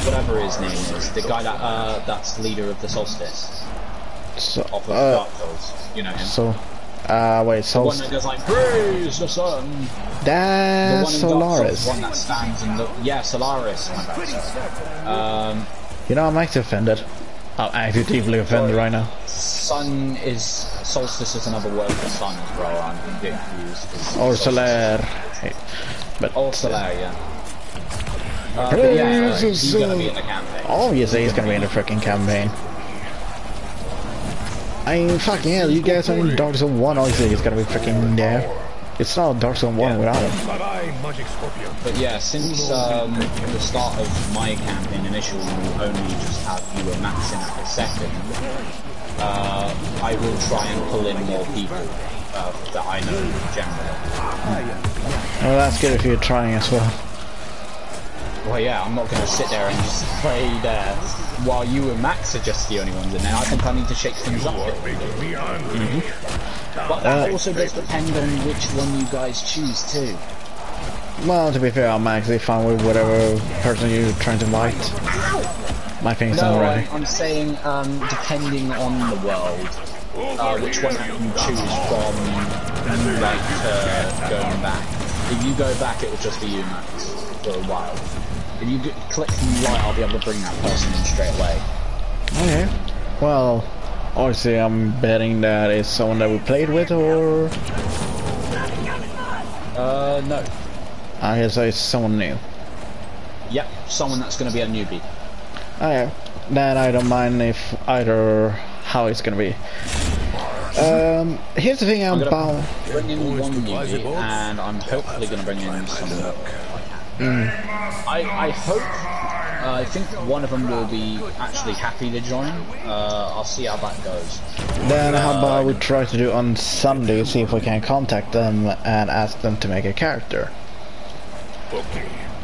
Whatever his name is. The guy that, that's leader of the Solstice. So, Off of Dark Souls. You know him. So, wait, the one that goes like, praise the sun! That's Solaris. The one that stands in the... Yeah, Solaris. You know, I'm actually offended. I'm actually deeply offended right now. Sun is... Solstice is another word for sun as well, I'm getting confused. Or Solar. But, or Solar, yeah. But yeah, he's gonna be in the campaign. Obviously he's gonna be in the freaking campaign. I mean, fucking hell, you guys are in Dark Souls 1, obviously he's gonna be freaking there. It's not Dark Souls 1 without him. But yeah, since the start of my campaign initially, we only just have you and Max in at the second, I will try and pull in more people that I know generally. Well, that's good if you're trying as well. Well, yeah, I'm not going to sit there and just play there while you and Max are just the only ones in there. I think I need to shake things up a bit. But that also does depend on which one you guys choose too. Well, to be fair, I'm actually fine with whatever person you're trying to invite. My thing's not ready. I'm saying depending on the world, which one you can choose from, like, going back. If you go back, it will just be you, Max, for a while. If you click right, I'll be able to bring that person in straight away. Okay. Well, obviously I'm betting that it's someone that we played with, or... No. I guess it's someone new. Yep, someone that's going to be a newbie. Okay. Then I don't mind if either how it's gonna be. Here's the thing about... bring in one newbie, and I'm hopefully going to bring in someone. I hope, I think one of them will be actually happy to join. I'll see how that goes. Then how about we try to do on Sunday, see if we can contact them and ask them to make a character.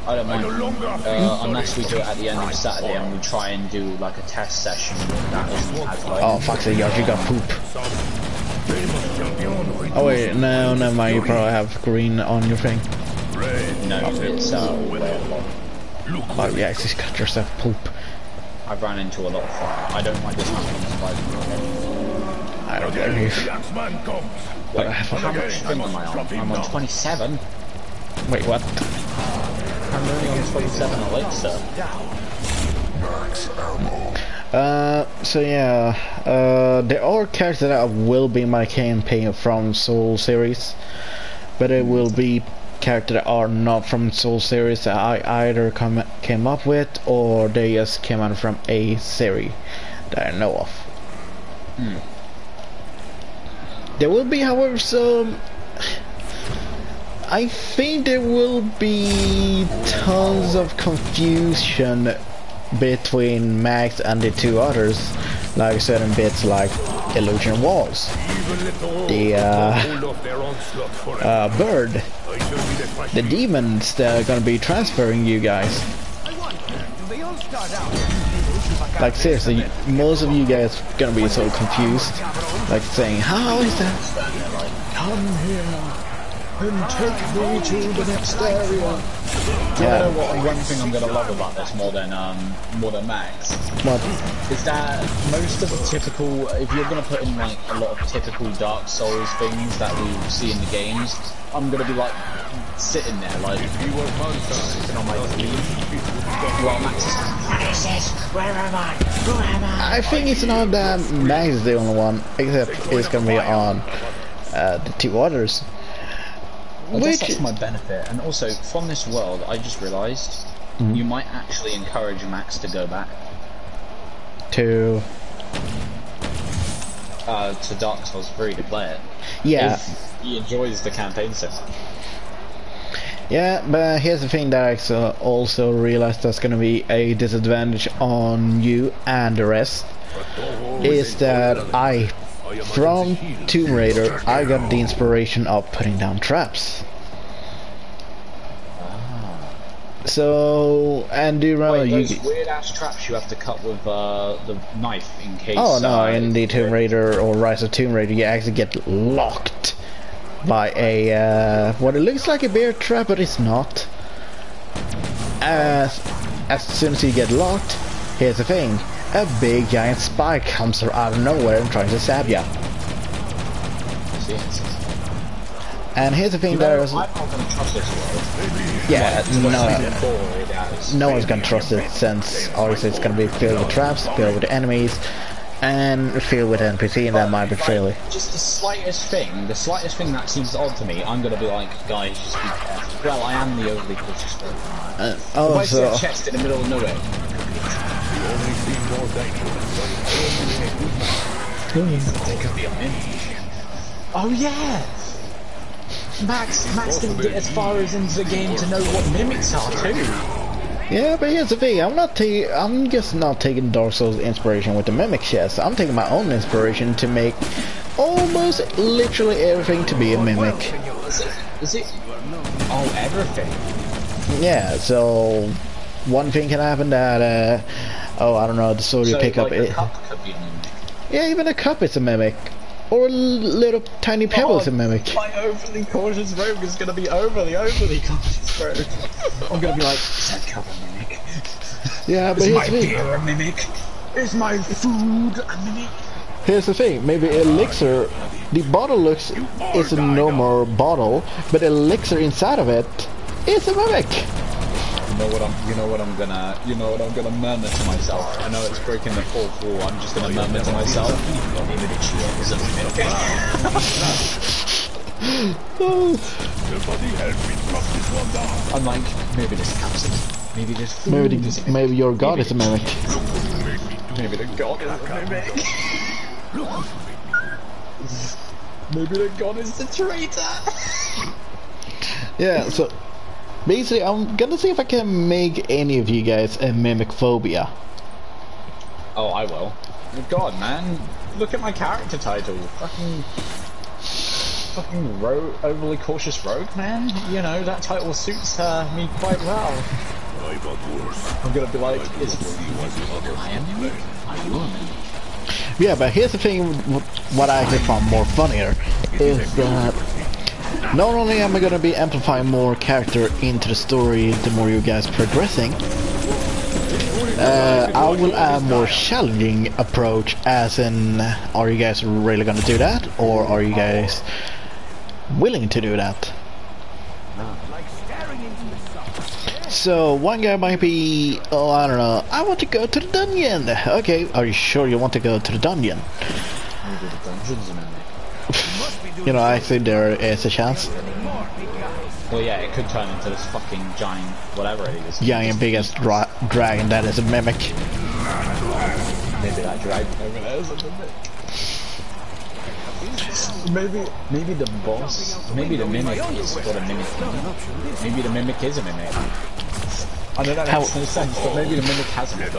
I don't mind, unless we do it at the end of Saturday and we try and do like a test session that isn't as well. Oh fuck it, you got poop. Oh wait, no, never mind, you probably have green on your thing. No, it's oh yeah, you just got yourself poop. I've ran into a lot of fire. I don't like this happening. I don't blame you. Wait, how much thing am I on? I'm on 27. Wait, what? I'm only on 27 elixir. So yeah, there are characters that will be in my campaign from Soul series, but it will be characters that are not from Soul series that I either came up with, or they just came out from a series that I know of. There will be, however, some... I think there will be tons of confusion between Max and the two others, like certain bits like illusion walls, the bird, the demons that are gonna be transferring you guys. Like seriously, most of you guys are gonna be so confused, like saying, how is that? Come here and take me to the next area. Do you know what? One thing I'm gonna love about this more than Max. What? Is that most of the typical, if you're gonna put in like a lot of typical Dark Souls things that we see in the games, I'm gonna be like sitting there like sitting on my feet while Max is where am I? Who am I? I think it's not that Max is the only one, except it's gonna be on the two others. I guess that's my benefit, and also from this world, I just realised you might actually encourage Max to go back to Dark Souls 3 to play it. Yeah, if he enjoys the campaign so much. Yeah, but here's the thing that I also realized that's gonna be a disadvantage on you and the rest, is that I from Tomb Raider, I got the inspiration of putting down traps. So, and do you remember those weird ass traps you have to cut with the knife in case? Oh no, in the Tomb Raider or Rise of Tomb Raider, you actually get locked by a what it looks like a bear trap, but it's not. As soon as you get locked, here's the thing: a big giant spike comes out of nowhere and tries to stab you. And here's the thing: there's I'm not gonna trust this world. yeah, Like, no one's gonna trust it, since obviously it's gonna be filled with traps, filled with enemies, and filled with NPC, and that might be fairly. Just the slightest thing that seems odd to me, I'm gonna be like, guys, just be careful. Well, I am the overly cautious person. If I see a chest in the middle of nowhere, it could be a mimic. Oh yeah! Max didn't get as far as into the game to know what mimics are too. Yeah, but here's the thing: I'm just not taking Dark Souls inspiration with the mimics yet. I'm taking my own inspiration to make almost literally everything to be a mimic. Is it? Oh, everything. Yeah. So one thing can happen that I don't know, the sword you pick up. A cup could be a mimic. Yeah, even a cup is a mimic. Or a little tiny pebble is a mimic. My overly cautious rogue is gonna be overly cautious rogue. I'm gonna be like, is that cup a mimic? Yeah, but is my here's the thing. beer a mimic? Is my food a mimic? Here's the thing, maybe elixir, the bottle looks is a normal bottle, but elixir inside of it is a mimic. You know what I'm gonna murmur to myself. I know it's breaking the fourth wall. I'm just gonna murmur to myself. Maybe the cheer is a mimic. I'm like, maybe this capsule. Maybe this food Maybe your god is a mimic. Maybe the god is a mimic. Maybe the god is the traitor. Yeah, so basically I'm gonna see if I can make any of you guys a mimic phobia. Oh, I will. God, man, look at my character title. Fucking rogue, overly cautious rogue, man. You know, that title suits me quite well. I'm gonna be like, I am a mimic? Are you a mimic? Yeah, but here's the thing, what I actually found more funnier is that not only am I gonna be amplifying more character into the story the more you guys progressing, I will add more challenging approach, as in, are you guys really gonna do that, or are you guys willing to do that? So one guy might be, oh, I don't know, I want to go to the dungeon. Okay, are you sure you want to go to the dungeon? Maybe the dungeon's a mimic. You know, I think there is a chance. Well, yeah, it could turn into this fucking giant, whatever it is. Giant biggest dragon that is a mimic. Maybe that dragon over there is a mimic. Maybe the boss, maybe the mimic is what a mimic is. Maybe the mimic is a mimic. I don't know, that makes no sense, but maybe the mimic has a mimic.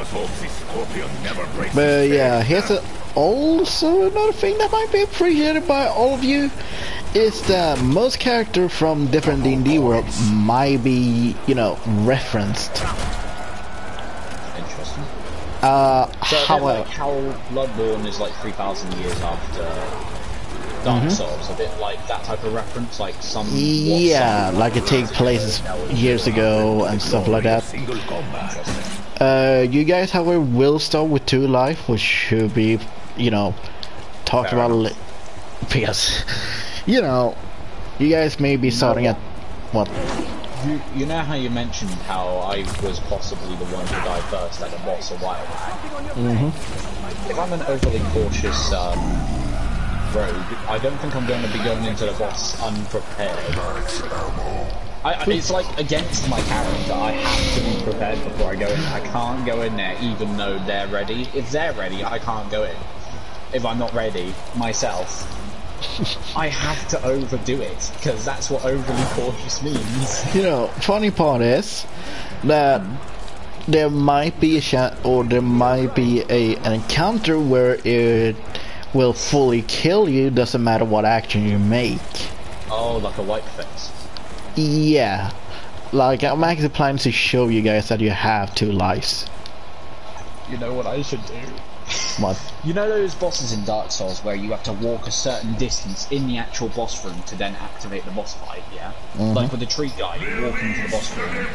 But yeah, here's also another thing that might be appreciated by all of you, is that most characters from different D&D worlds might be, you know, referenced. Interesting. So however, like how Bloodborne is like 3,000 years after Dark Souls, a bit like that type of reference, like some. Yeah, like it takes place years ago and stuff like that. You guys, however, will start with 2 Life, which should be, you know, talked about because, you know, you guys may be starting at what? You know how you mentioned how I was possibly the one to die first at the boss a while back? If I'm an overly cautious rogue, I don't think I'm going to be going into the boss unprepared. It's like against my character. I have to be prepared before I go in. I can't go in there even though they're ready. If they're ready, I can't go in. If I'm not ready myself, I have to overdo it, because that's what overly cautious means. You know, funny part is that there might be a there might be an encounter where will fully kill you, doesn't matter what action you make. Oh, like a wipe face. Yeah. Like, I'm actually planning to show you guys that you have 2 lives. You know what I should do? What? You know those bosses in Dark Souls where you have to walk a certain distance in the actual boss room to then activate the boss fight, yeah? Like with the tree guy, you walk into the boss room,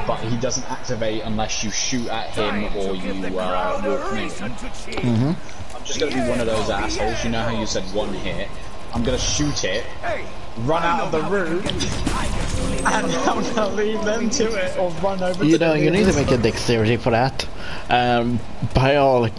but he doesn't activate unless you shoot at him or you walk near him. I'm just gonna be one of those assholes, you know how you said 1 hit? I'm gonna shoot it, run out of the room, and I'm gonna leave them to it, or run over to You know, the you need to nearest make a dexterity for that. By all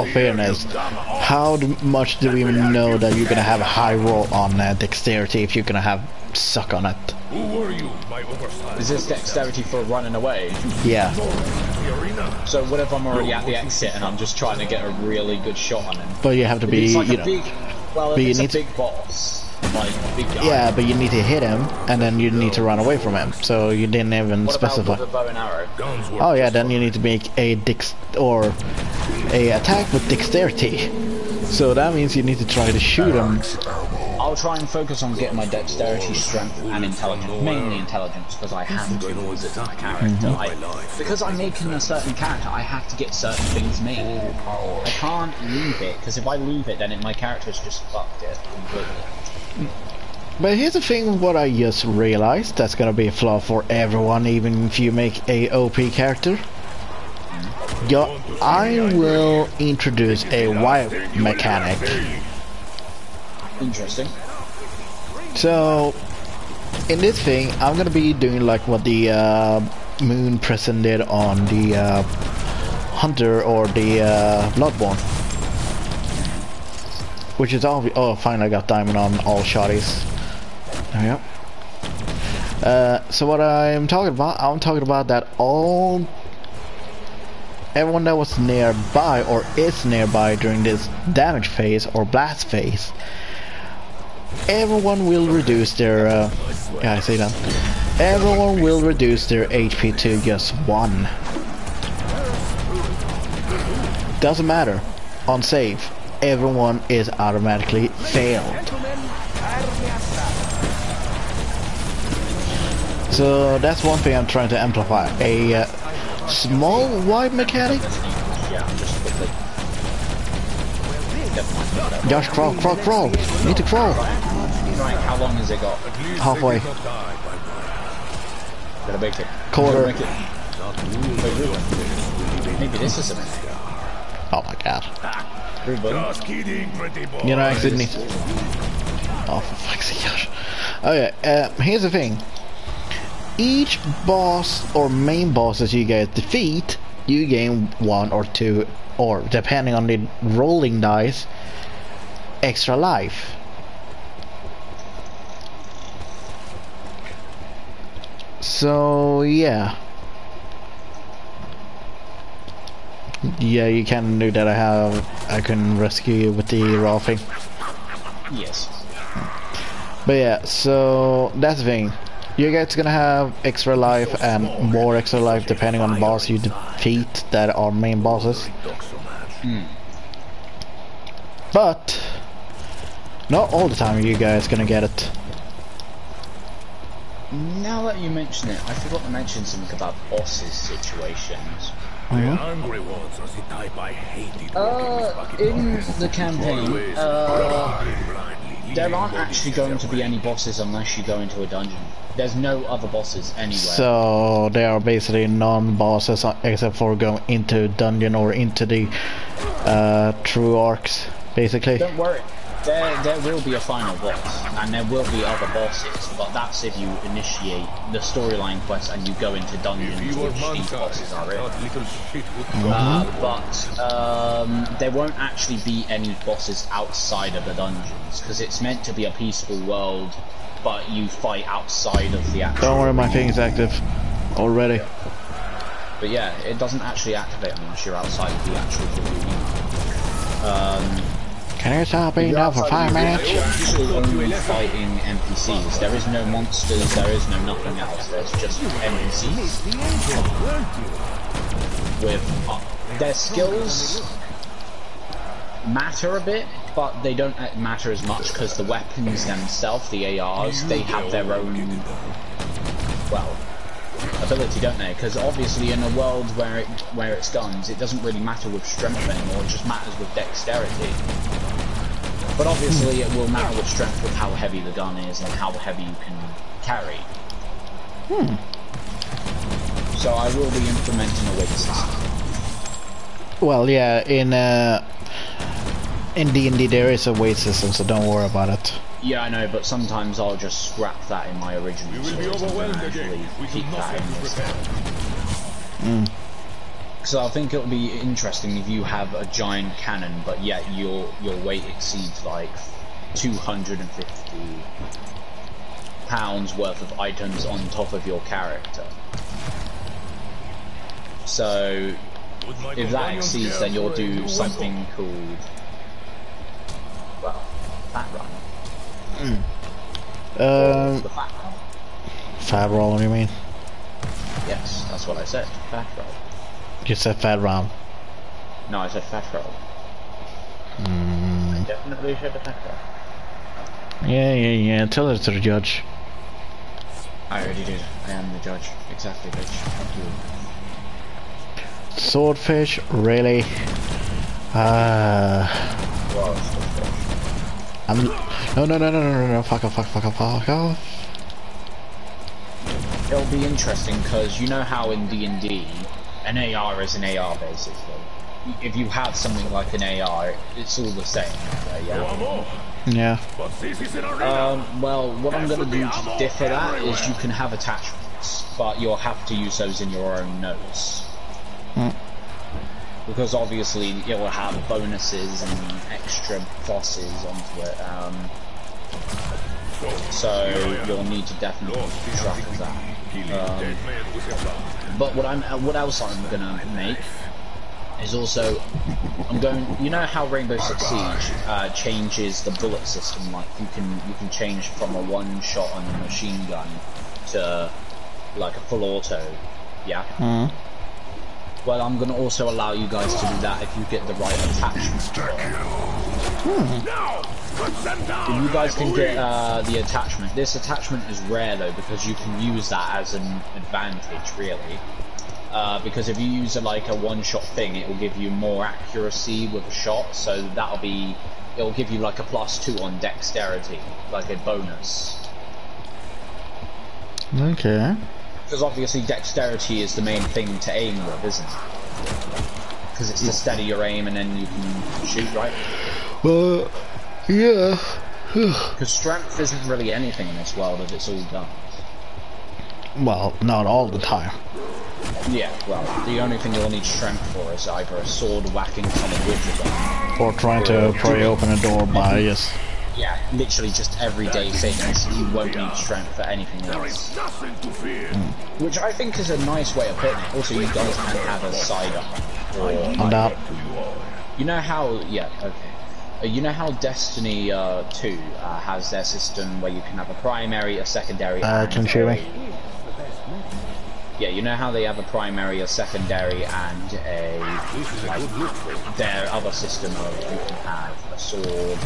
fairness, how much do we even know that you're gonna have a high roll on dexterity if you're gonna have suck on it? Who are you, my oversized? Is this dexterity for running away? Yeah. So what if I'm already at the exit and I'm just trying to get a really good shot on him? But you have to be, It's like you a know. big, well, but if you it's a need to- big boss, like a big guy. Yeah, but you need to hit him, and then you need to run away from him. So you didn't even What about specify. with a bow and arrow? Guns work Oh yeah, just then you fine. need to make a a attack with dexterity. So that means you need to try to shoot him. I'll try and focus on getting my dexterity, strength, and intelligence. Mainly intelligence, because I have to use it as a character. Because I'm making a certain character, I have to get certain things made. I can't leave it, because if I leave it, then my character's just fucked it completely. But here's the thing, what I just realized, that's gonna be a flaw for everyone, even if you make a OP character. I will introduce a wipe mechanic. Interesting. So, in this thing, I'm gonna be doing like what the Moon Present did on the Hunter or the Bloodborne. Which is all. Oh, finally I got diamond on all shotties. There we go. So what I'm talking about that everyone that was nearby or is nearby during this damage phase or blast phase, everyone will reduce their yeah, I say that. Everyone will reduce their HP to just 1. Doesn't matter. On save, everyone is automatically failed. So that's one thing I'm trying to amplify. A small wide mechanic. Yeah, I'm just quickly. Josh, crawl. You need to crawl. Right, how long has it got? Halfway. Gotta make it. Quarter. Gotta make it. Wait, Ruben. Maybe this is a minute. Oh my god. Ruben. Just kidding, pretty boy. You know, I actually need. Oh, for fuck's sake, Josh. Okay, here's the thing. Each boss or main bosses you guys defeat, you gain 1 or 2, or depending on the rolling dice, extra life. So yeah. Yeah, you can do that. I can rescue you with the raw thing. Yes. But yeah, so that's the thing. You guys gonna have extra life and more extra life depending on the boss you defeat that are main bosses. But not all the time you guys gonna get it. Now that you mention it, I forgot to mention something about bosses situations. The angry ones are the type I hated working with back In Paris. the campaign, Always blindly there leading aren't bodies actually their going to be way. any bosses unless you go into a dungeon. There's no other bosses anywhere. So they are basically non-bosses except for going into dungeon or into the true arcs, basically. Don't worry, there will be a final boss, and there will be other bosses, but that's if you initiate the storyline quest and you go into dungeons, If you were which these bosses are in. that little shit would But there won't actually be any bosses outside of the dungeons, because it's meant to be a peaceful world, but you fight outside of the actual... Don't worry, my thing is active already. But yeah, it doesn't actually activate unless you're outside of the actual community. Can you stop being now for 5 minutes? You're actually only fighting NPCs. There is no monsters, there is no nothing else. There's just NPCs. With their skills matter a bit, but they don't matter as much because the weapons themselves, the ARs, they have their own, well, ability, don't they? Because obviously in a world where it's guns, it doesn't really matter with strength anymore, it just matters with dexterity. But obviously it will matter with strength with how heavy the gun is and how heavy you can carry. So I will be implementing a weight system. Well, yeah, in D&D there is a weight system, so don't worry about it. Yeah, I know, but sometimes I'll just scrap that in my original series and actually keep that in this. So I think it'll be interesting if you have a giant cannon, but yet your weight exceeds like 250 pounds worth of items on top of your character. So if that exceeds, then you'll do something called, well, fat run. The fat roll. Fat roll, what do you mean? Yes, that's what I said. Fat roll. You said fat round. No, I said fat roll. I definitely said a fat roll. Yeah. Tell it to the judge. I already did. I am the judge. Exactly, bitch. Fuck you. Swordfish, really? Well, No, fuck off. it'll be interesting because you know how in D&D an AR is an AR basically. If you have something like an AR, it's all the same. Yeah. Well, what I'm going to do to differ that is you can have attachments, but you'll have to use those in your own notes. Because obviously it will have bonuses and extra bosses onto it. So you'll need to definitely keep track of that. But what else I'm gonna make is also you know how Rainbow Six Siege changes the bullet system, like you can change from a one shot on a machine gun to like a full auto, yeah? Well, I'm gonna also allow you guys to do that if you get the right attachment. If you guys can get the attachment. This attachment is rare though because you can use that as an advantage, really. Because if you use like a one-shot thing, it will give you more accuracy with a shot. So it'll give you like a +2 on dexterity, like a bonus. Okay. Because obviously dexterity is the main thing to aim with, isn't it? Because it's to steady your aim and then you can shoot, right? Well, yeah. Because strength isn't really anything in this world if it's all guns. Well, not all the time. Yeah, well, the only thing you'll need strength for is either a sword whacking someone with your gun. Or trying to pry open a door by, yes. Yeah, literally just everyday things. You won't need strength for anything else. Which I think is a nice way of putting it. Also, you guys can have a sidearm. On that. You know how, yeah, okay. You know how Destiny 2 has their system where you can have a primary, a secondary, and can shoot me. Yeah, you know how they have a primary, a secondary, and their other system of you can have a sword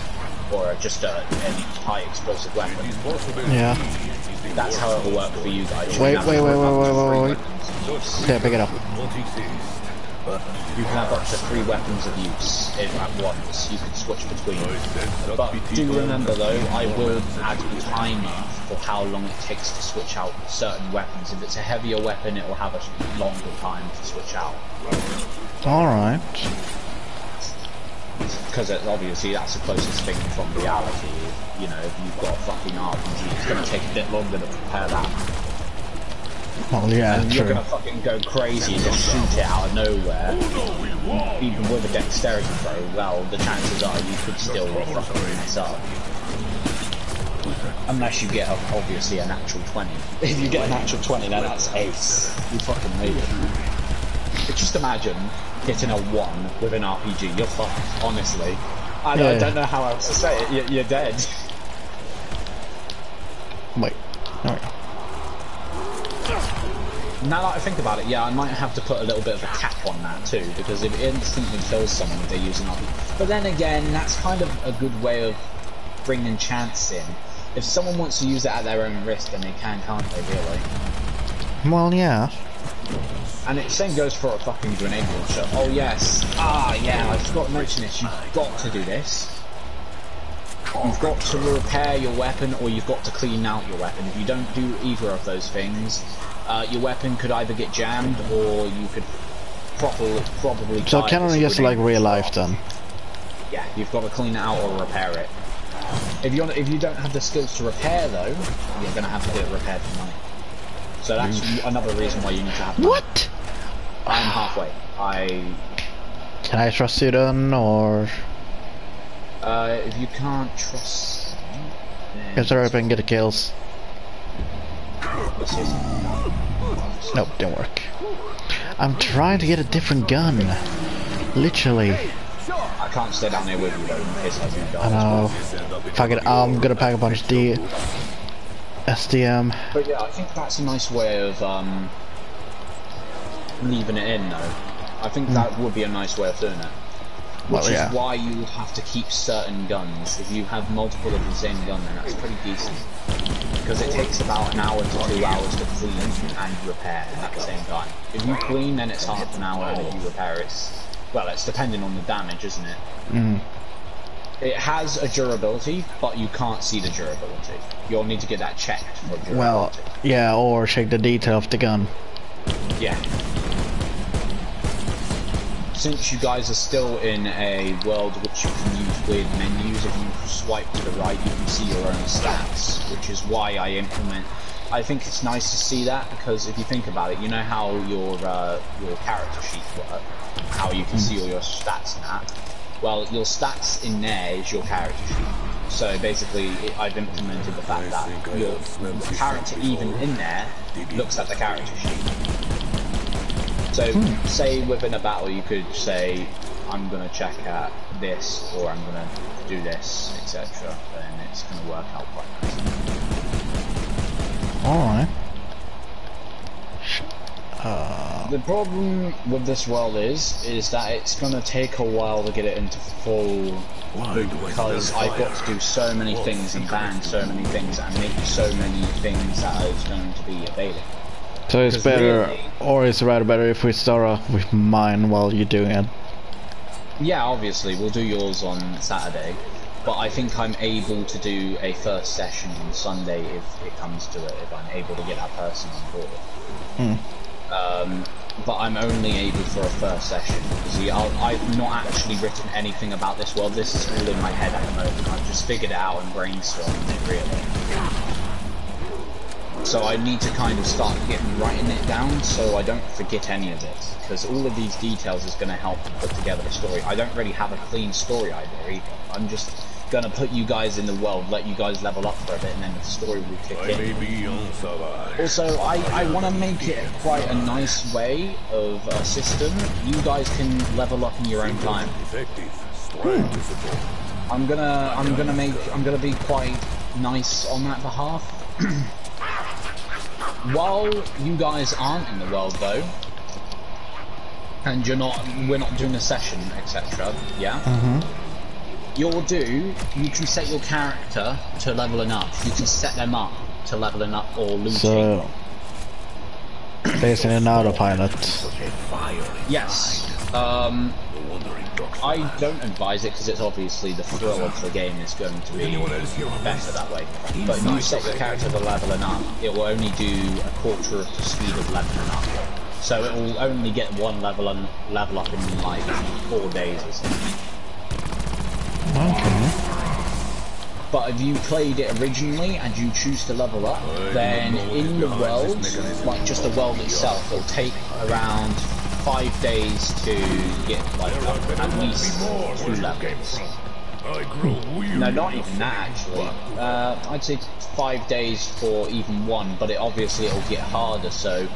or just a high explosive weapon. Yeah. That's how it will work for you guys. Wait. Yeah, pick it up. You can have up to 3 weapons of use at once. You can switch between. But do remember though, I will add a timer for how long it takes to switch out certain weapons. If it's a heavier weapon, it will have a longer time to switch out. Alright. Because obviously that's the closest thing from reality. You know, if you've got a fucking RPG, it's going to take a bit longer to prepare that. Well, yeah, and true. you're gonna fucking go crazy and just shoot it out of nowhere. Even with a dexterity throw, well, the chances are you could still fucking mess up. Unless you get, obviously, a natural 20. If you get a natural 20, then that's ace. You fucking made it. But just imagine getting a 1 with an RPG. You're fucked, honestly. I don't know how else to say it. You're dead. Wait. There we go. Now that I think about it, yeah, I might have to put a little bit of a cap on that too, because it instantly kills someone if they're using RPG. But then again, that's kind of a good way of bringing chance in. If someone wants to use it at their own risk, then they can, can't they, really? Well, yeah. And the same goes for a fucking grenade launcher. Oh yes. Ah, yeah, I forgot to mention this. You've got to do this. You've got to repair your weapon, or you've got to clean out your weapon. If you don't do either of those things, your weapon could either get jammed, or you could probably So die kind of as a just like grenade real launcher. life then. Yeah, you've got to clean it out or repair it. If you don't have the skills to repair though, you're gonna have to get it repaired for money. So that's another reason why you need to have money. What? I'm halfway. Can I trust you then, or? If you can't trust me, then Guess I can get the kills. let's see. Nope, didn't work. I'm trying to get a different gun. Literally. I can't stay down here with you though, in case I do die. I know. Fuck it, I'm gonna pack a bunch of the SDM. But yeah, I think that's a nice way of leaving it in though. I think that would be a nice way of doing it. Which Well, yeah. is why you would have to keep certain guns. If you have multiple of the same gun, then that's pretty decent. Because it takes about an hour to 2 hours to clean and repair at the same time. If you clean, then it's half an hour, and if you repair, it's depending on the damage, isn't it? Mm. It has a durability, but you can't see the durability. You'll need to get that checked for durability. Well, yeah, or check the detail of the gun. Yeah. Since you guys are still in a world which you can use weird menus, if you swipe to the right you can see your own stats, which is why I think it's nice to see that, because if you think about it, you know how your character sheets work, how you can see all your stats and that. Well, your stats in there is your character sheet. So basically, I've implemented the fact that your character even in there looks at the character sheet. So, say within a battle you could say, I'm going to check at this, or I'm going to do this, etc. Then it's going to work out quite nice. Alright. The problem with this world is that it's going to take a while to get it into full loop, because I've got to do so many things and ban so many things and make so many things that is going to be available. So it's better, really, or it's rather better if we start off with mine while you're doing it. Yeah, obviously, we'll do yours on Saturday, but I think I'm able to do a first session on Sunday if it comes to it, if I'm able to get that person on board. But I'm only able for a first session. See, I've not actually written anything about this world. This is all in my head at the moment. I've just figured it out and brainstormed it, really. So I need to kind of start writing it down so I don't forget any of it, because all of these details is going to help put together the story. I don't really have a clean story idea either. I'm just going to put you guys in the world, let you guys level up for a bit, and then the story will kick in. Also, I want to make it quite a nice way of a system. You guys can level up in your own time. I'm gonna be quite nice on that behalf. While you guys aren't in the world though, and we're not doing a session, etc. Yeah. You can set your character to leveling up. You can set them up to leveling up or looting. So, basically an autopilot. Yes. I don't advise it because it's obviously the thrill of the game is going to be better that way. But if you set your character to leveling up, it will only do a quarter of the speed of leveling up. So it will only get one level up in like 4 days or something. Okay. But if you played it originally and you choose to level up, then in the world, like just the world itself, it'll take around 5 days to get like up at least 2 levels. No, not even that actually. I'd say 5 days for even one, but obviously it'll get harder. So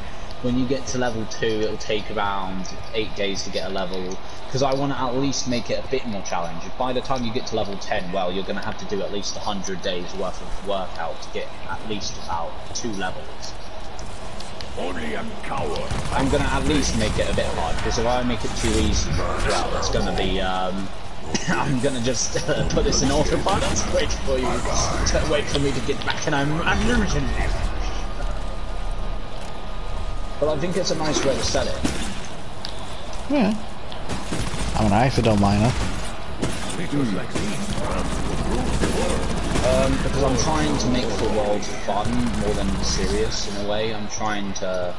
when you get to level 2, it'll take around 8 days to get a level. Because I want to at least make it a bit more challenging. By the time you get to level 10, well, you're going to have to do at least 100 days worth of workout to get at least about 2 levels. Only a coward. I'm gonna at least make it a bit hard, because if I make it too easy, well, it's gonna be, I'm gonna just put this in autopilot, wait for you, wait for me to get back, and I'm losing. But I think it's a nice way to set it. Yeah. I mean, I actually don't mind it. Because I'm trying to make the world fun more than serious in a way. I'm trying to...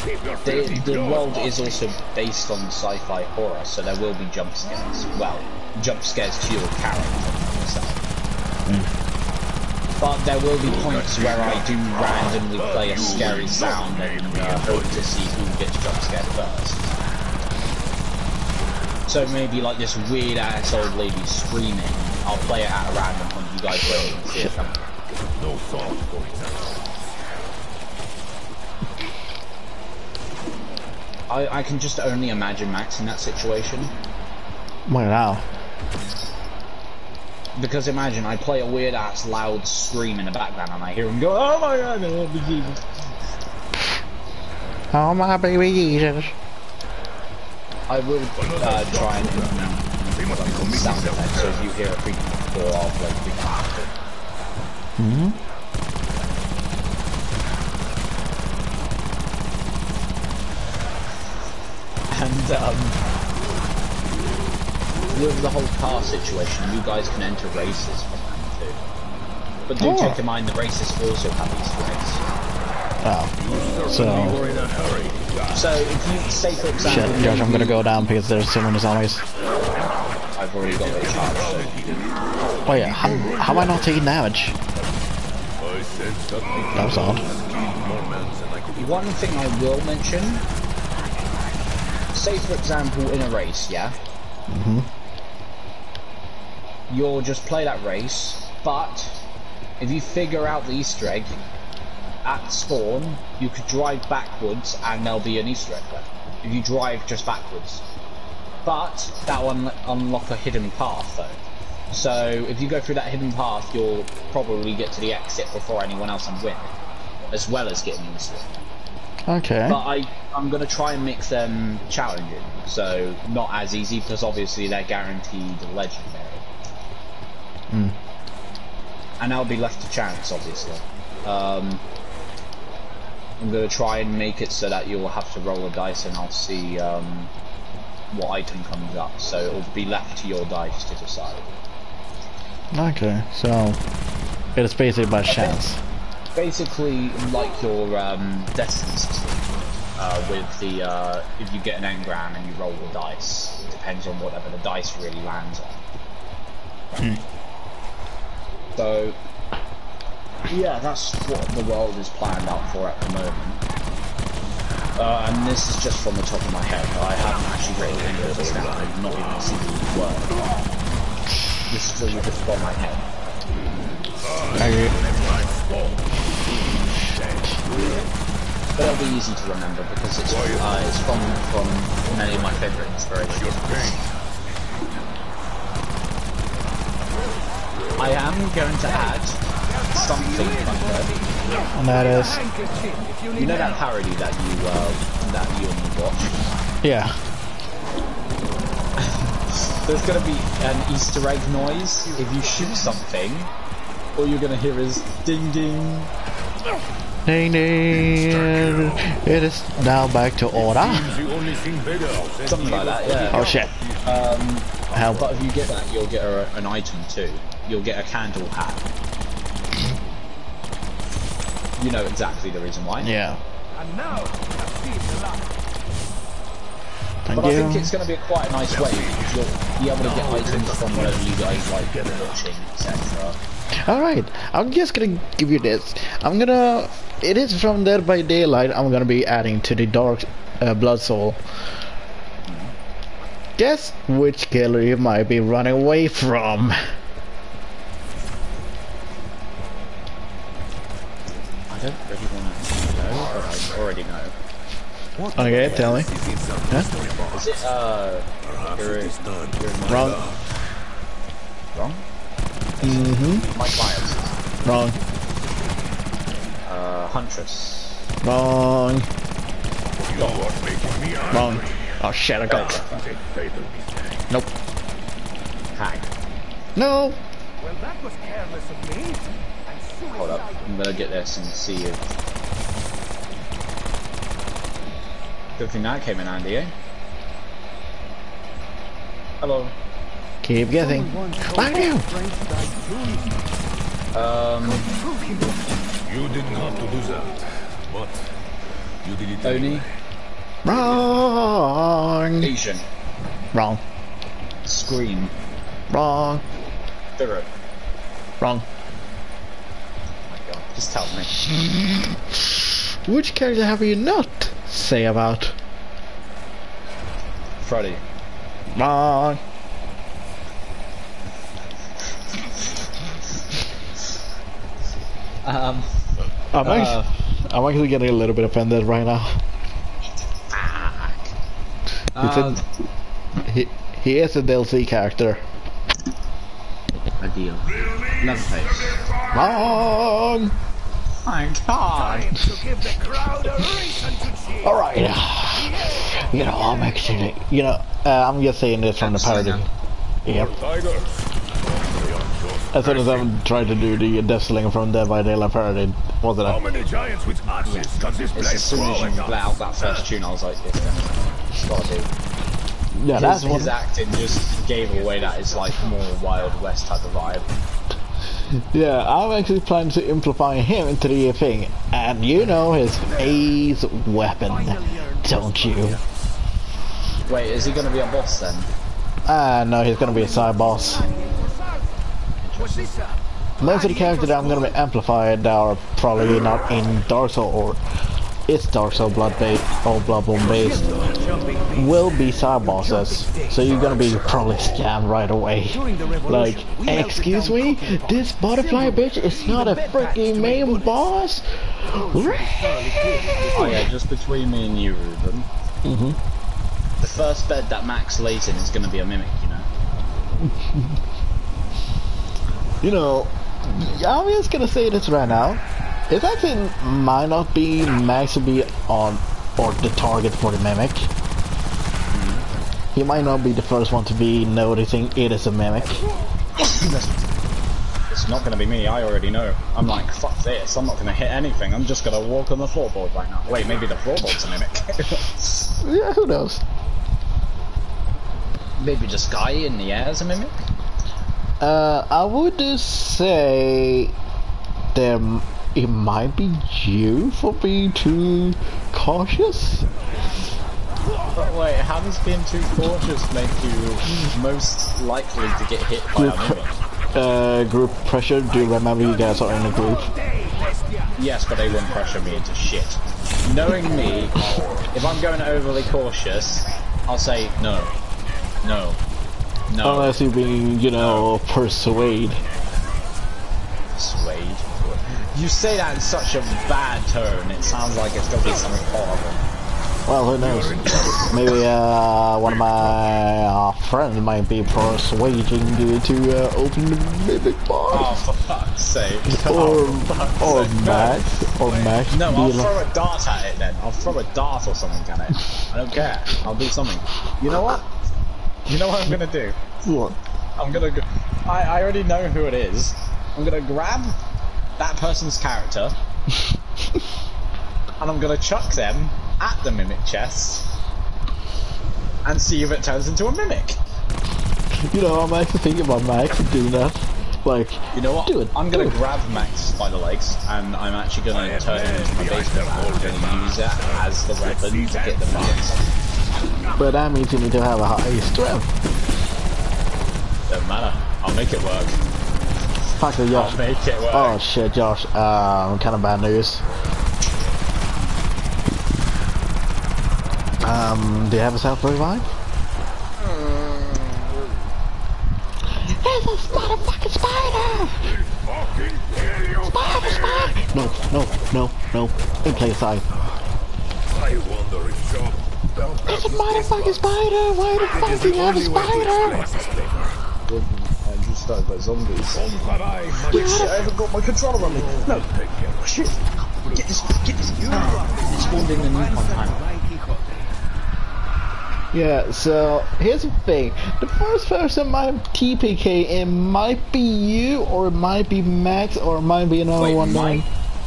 The world is also based on sci-fi horror, so there will be jump scares. Well, jump scares to your character. But there will be points where I do randomly play a scary sound and hope to see who gets jump scared first. So maybe like this weird ass old lady screaming, I'll play it at a random point, you guys won't even see it coming. No thought for it. I can just only imagine Max in that situation. Well, now. Because imagine I play a weird ass loud scream in the background and I hear him go, oh my god, oh Jesus. Oh my baby Jesus. I will try and implement sound effects, so if you hear a freaking door, I'll play freaking after. And with the whole car situation, you guys can enter races from them too. But do take in mind the races also have Easter eggs. Oh. So if you say for example... Shit, Josh, I'm gonna go down because there's so many zombies. I've already got a charge, so... Oh yeah, how am I not taking damage? That was odd. One thing I will mention... Say for example in a race, yeah? You'll just play that race, but if you figure out the Easter egg, at spawn, you could drive backwards and there'll be an Easter egg there. If you drive just backwards. But that will unlock a hidden path though. So if you go through that hidden path, you'll probably get to the exit before anyone else and win. As well as getting Easter egg. Okay. But I'm going to try and make them challenging. So not as easy because obviously they're guaranteed legendary. And that'll be left to chance obviously. I'm going to try and make it so that you'll have to roll a dice and I'll see what item comes up. So it'll be left to your dice to decide. Okay, so it is basically by chance. Basically like your destiny system. With the if you get an engram and you roll the dice, it depends on whatever the dice really lands on. So yeah, that's what the world is planned out for at the moment. And this is just from the top of my head. I haven't actually written any of this down. I've not even seen the word. This is really just from my head. But it'll be easy to remember because it's from many of my favourite inspirations. I am going to add something fun. And that is... You know that parody that you only watch? Yeah. There's going to be an Easter egg noise if you shoot something. All you're going to hear is ding ding. Ding ding. It is now back to order. Something like that, yeah. Oh shit. Help. But if you get that, you'll get an item too. You'll get a candle hat. You know exactly the reason why. Yeah. And now, Thank But you. I think it's going to be quite a nice way because you'll be able to get items from whatever you guys like watching, etc. Alright, I'm just gonna give you this. It is from Dead by Daylight. I'm gonna be adding to the Dark Blood Soul. Guess which killer you might be running away from. I don't really want to know, but I already know. Okay, tell me. Huh? Is it, you're Wrong. Wrong? Mm-hmm. Mike Myers. Wrong. Huntress. Wrong. You are making me angry. Wrong. Oh shit, I got it. It's a fatal mistake. Nope. Hang. No! Well, that was careless of me. And Hold up. I'm gonna get this and see if... Good thing that came in handy, eh? Hello. Keep guessing. Thank you! You didn't have to do that, but you did it Oni. anyway. Wrong! Asian. Wrong. Scream. Wrong. Thurrock. Wrong. Oh my god. Just tell me. Which character have you not say about? Freddy. Wrong. I'm actually getting a little bit offended right now. He is a DLC character. A deal. Leatherface. Wrong. My god. to give the crowd a reason to cheer. Alright. You know, I'm actually, I'm just saying this from the parody. Yep. Tiger. As soon as I'm trying to do the Death Slinger from Dead by Daylight parody, wasn't How it? many giants with axes does this It's place as soon as you throw let out that first tune, I was like, it's gotta do. Yeah, that's His one. acting just gave away that it's like more Wild West type of vibe. Yeah, I'm actually planning to amplify him into the thing, and you know his ace weapon, don't you? Wait, is he gonna be a boss then? No, he's gonna be a side boss. What's this up? Most of the characters that I'm gonna be amplified that are probably not in Dark Souls or it's Dark Souls Bloodborne based will be side bosses. So you're gonna be probably scammed right away. Like, excuse me, this butterfly bitch is not a freaking main boss. Oh yeah, just between me and you, Ruben. The first bed that Max lays in is gonna be a mimic, you know. You know, I'm just gonna say this right now. It actually might not be Max to be on or the target for the mimic. He might not be the first one to be noticing it is a mimic. It's not gonna be me, I already know. I'm like, fuck this, I'm not gonna hit anything, I'm just gonna walk on the floorboard right now. Wait, maybe the floorboard's a mimic. Yeah, who knows? Maybe the sky in the air is a mimic? I would say it might be you for being too cautious. But wait, how does being too cautious make you most likely to get hit by a mimic? Group pressure. Do you remember you guys are in a group? Yes, but they won't pressure me into shit. Knowing me, if I'm going overly cautious, I'll say no. No. No. Unless you're being, persuade. Persuade? You say that in such a bad tone, it sounds like it's gonna be something horrible. Well, who knows? Maybe one of my friends might be persuading you to open the mimic box. Oh, for fuck's sake. Or Max. No, I'll throw a dart at it then. I'll throw a dart or something at it. I don't care. I'll do something. You know what? You know what I'm gonna do? What? I'm gonna go... I already know who it is. I'm gonna grab that person's character and I'm gonna chuck them at the mimic chest and see if it turns into a mimic. I'm actually thinking about Max doing that. Like, you know what? Do it. I'm gonna grab Max by the legs and I'm actually gonna turn him into my baseball bat and use it as the weapon to hit the box. But that means you need to have a high strength. Doesn't matter. I'll make it work. Fuck it, Josh. I'll make it work. Oh shit, Josh. Kind of bad news. Do you have a self-revive? There's a motherfucking spider! Spider! No. In plain sight. I wonder if Job... It's a motherfucking spider! Why the fuck do you have a spider? I just started by zombies. Shit, I haven't got my controller on me. No. Shit. Get this. It spawned in the new time. Yeah, so here's the thing. The first person might TPK, it might be you, or it might be Max, or it might be another one.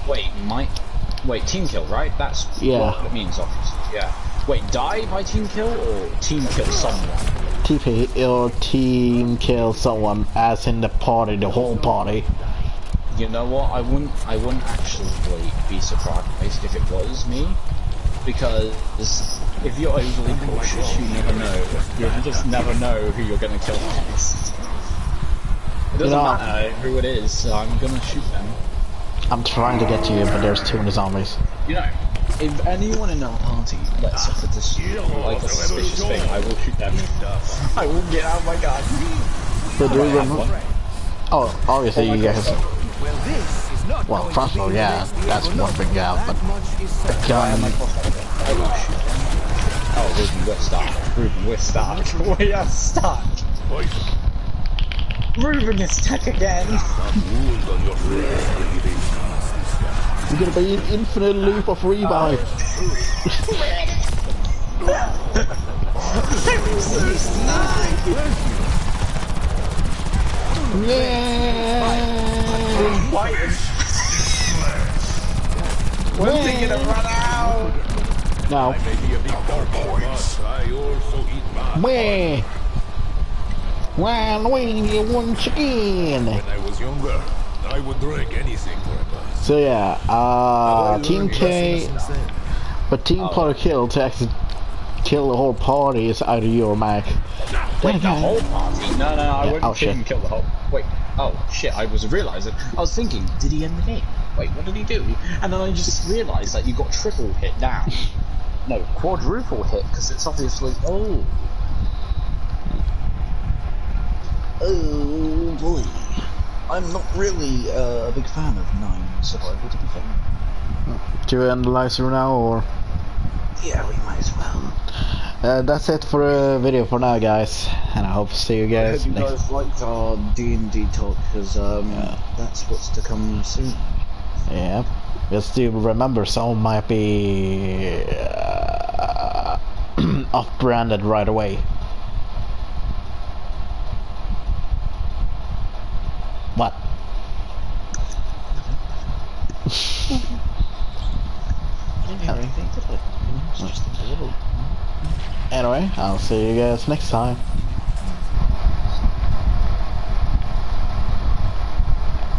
Wait, team kill, right? That's what it means, obviously. Yeah. Wait, die by team kill or team kill someone? TP or team kill someone, as in the party, the whole party. You know what? I wouldn't actually be surprised if it was me, because if you're overly cautious, you never know. You just never know who you're gonna kill next. It doesn't matter who it is, so I'm gonna shoot them. I'm trying to get to you, but there's too many zombies. You know, if anyone in our party lets off a suspicious thing, I will shoot them. I will get out of my gun. So do you remember? Oh, obviously you guys. Well, crossbow, yeah, that's one big gap, but the gun. Oh, Ruben, we're stuck. We are stuck. Ruben is stuck again. You're gonna be an infinite loop of revive. When's he gonna run out? Now. Where? Well, once again. When I was younger, I would drink anything for a buzz. So yeah, Team K, but Team Party Kill to actually kill the whole party is either you or Mac. Wait, the whole party? No, I wouldn't team kill the whole. Wait, oh shit! I was realizing. I was thinking, did he end the game? Wait, what did he do? And then I just realized that you got triple hit down. No, quadruple hit, because it's obviously. Oh boy. I'm not really a big fan of 9 survival, to be fair. Do you analyze her now, or? Yeah, we might as well. That's it for the video for now, guys, and I hope to see you guys I hope you guys liked our D&D talk, because that's what's to come soon. Yeah, just do remember, some might be off-branded right away. What? Anyway, I'll see you guys next time.